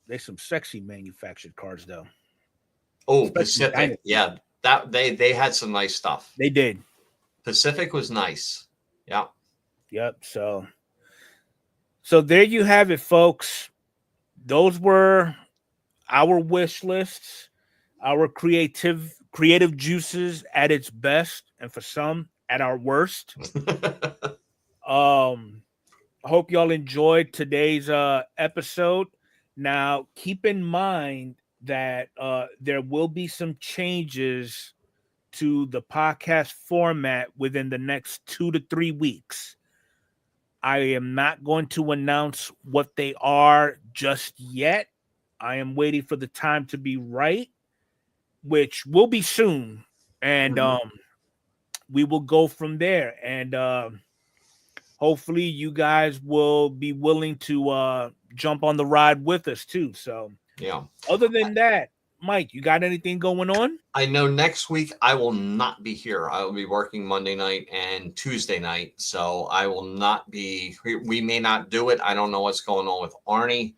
Speaker 1: There's some sexy manufactured cards, though.
Speaker 2: Oh, especially Pacific. Dynasty. Yeah, that they had some nice stuff.
Speaker 1: They did.
Speaker 2: Pacific was nice. Yeah.
Speaker 1: Yep. So there you have it, folks. Those were our wish lists, our creative creative juices at its best, and for some at our worst. I hope y'all enjoyed today's episode. Now, keep in mind that there will be some changes to the podcast format within the next 2 to 3 weeks. I am not going to announce what they are just yet. I am waiting for the time to be right, which will be soon. And we will go from there. And hopefully you guys will be willing to jump on the ride with us too. So
Speaker 2: yeah.
Speaker 1: Other than that, Mike, you got anything going on?
Speaker 2: I know next week I will not be here. I will be working Monday night and Tuesday night. So I will not be, we may not do it. I don't know what's going on with Arnie.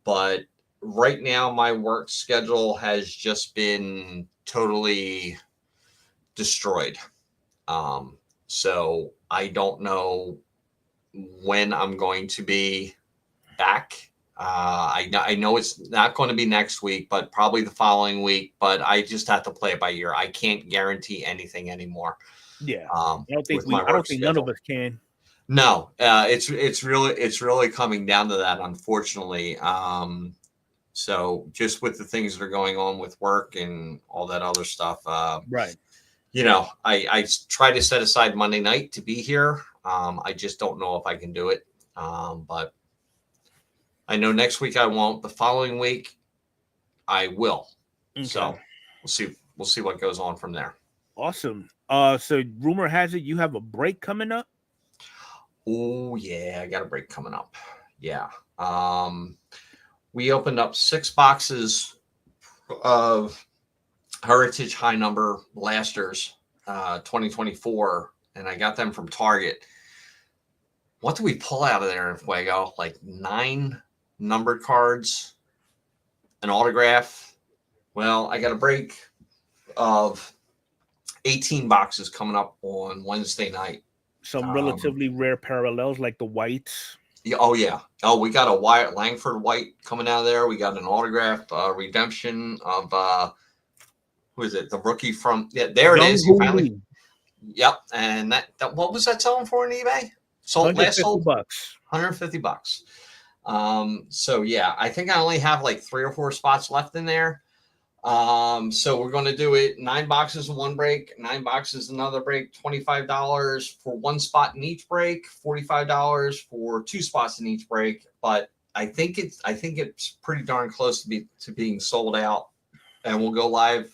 Speaker 2: But right now my work schedule has just been totally destroyed. So I don't know when I'm going to be back. I know it's not going to be next week, but probably the following week. But I just have to play it by ear. I can't guarantee anything anymore.
Speaker 1: Yeah, I don't think none of us can.
Speaker 2: No, it's really coming down to that, unfortunately. So just with the things that are going on with work and all that other stuff,
Speaker 1: right.
Speaker 2: You know, I try to set aside Monday night to be here. I just don't know if I can do it. But I know next week I won't. The following week I will. Okay. So we'll see what goes on from there.
Speaker 1: Awesome. So rumor has it you have a break coming up?
Speaker 2: Oh yeah, I got a break coming up. Yeah. We opened up 6 boxes of Heritage High Number Blasters 2024, and I got them from Target. What do we pull out of there in Fuego? Like 9 numbered cards, an autograph. Well, I got a break of 18 boxes coming up on Wednesday night.
Speaker 1: Some relatively rare parallels like the whites.
Speaker 2: Yeah, oh yeah. Oh, we got a Wyatt Langford white coming out of there. We got an autograph redemption of who is it? The rookie from there it is. Finally. Yep. And that what was that selling for on eBay? Sold last sold $150. So yeah, I think I only have like 3 or 4 spots left in there. So we're going to do it 9 boxes in one break, 9 boxes another break, $25 for 1 spot in each break, $45 for 2 spots in each break. But I think it's pretty darn close to being sold out. And we'll go live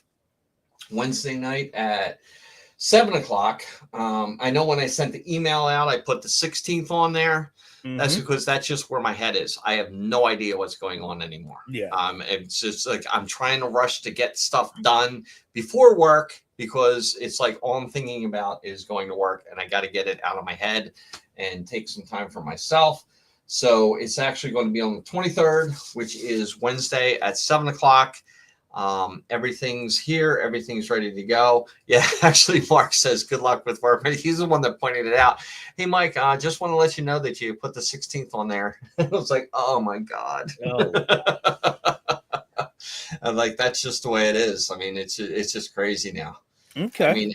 Speaker 2: Wednesday night at 7:00. I know when I sent the email out, I put the 16th on there. Mm-hmm. That's because that's just where my head is. I have no idea what's going on anymore.
Speaker 1: Yeah.
Speaker 2: It's just like I'm trying to rush to get stuff done before work because it's like all I'm thinking about is going to work and I got to get it out of my head and take some time for myself. So it's actually going to be on the 23rd, which is Wednesday at 7:00. Everything's here. Everything's ready to go. Yeah, actually, Mark says good luck with work. He's the one that pointed it out. Hey, Mike, I just want to let you know that you put the 16th on there. I was like, oh, my God. Oh. I'm like, that's just the way it is. I mean, it's just crazy now.
Speaker 1: Okay.
Speaker 2: I mean,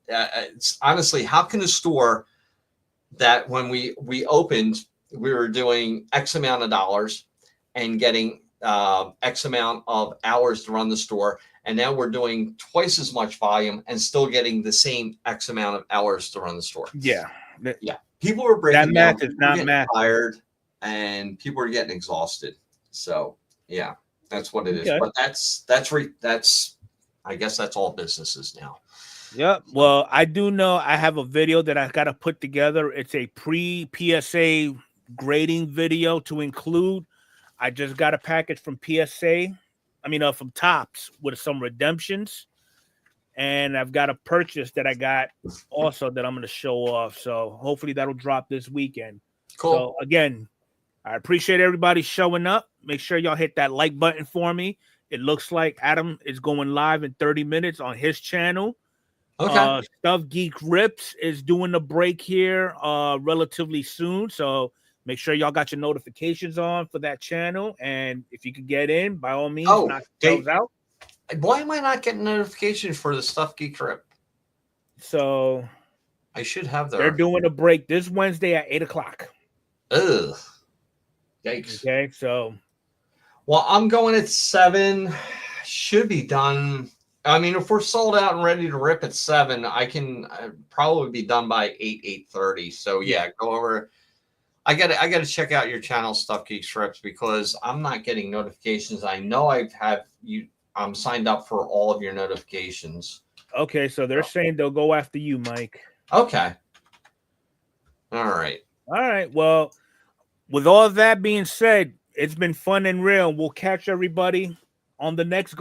Speaker 2: it's, honestly, how can a store that when we opened, we were doing X amount of dollars and getting X amount of hours to run the store, and now we're doing twice as much volume and still getting the same X amount of hours to run the store.
Speaker 1: Yeah.
Speaker 2: Yeah. People were breaking
Speaker 1: down.
Speaker 2: That math is not math. Tired, and people are getting exhausted. So yeah, that's what it is. But that's I guess that's all businesses now.
Speaker 1: Yep. Well, I do know I have a video that I got to put together. It's a pre-PSA grading video to include. I just got a package from from Topps with some redemptions. And I've got a purchase that I got also that I'm going to show off. So hopefully that'll drop this weekend.
Speaker 2: Cool.
Speaker 1: So again, I appreciate everybody showing up. Make sure y'all hit that like button for me. It looks like Adam is going live in 30 minutes on his channel.
Speaker 2: Okay.
Speaker 1: Stuff Geek Rips is doing a break here relatively soon. So make sure y'all got your notifications on for that channel. And if you could get in, by all means, knock yourselves out.
Speaker 2: Why am I not getting notifications for the Stuff Geek trip?
Speaker 1: So
Speaker 2: I should have
Speaker 1: they're doing a break this Wednesday at 8 o'clock.
Speaker 2: Ugh. Yikes.
Speaker 1: Okay, so.
Speaker 2: Well, I'm going at 7. Should be done. I mean, if we're sold out and ready to rip at 7, I can probably be done by 8:30. So yeah, go over. I got to check out your channel, Stuff Geek Strips, because I'm not getting notifications. I know I'm signed up for all of your notifications.
Speaker 1: Okay, so they're saying they'll go after you, Mike.
Speaker 2: Okay. All right.
Speaker 1: All right. Well, with all that being said, it's been fun and real. We'll catch everybody on the next go.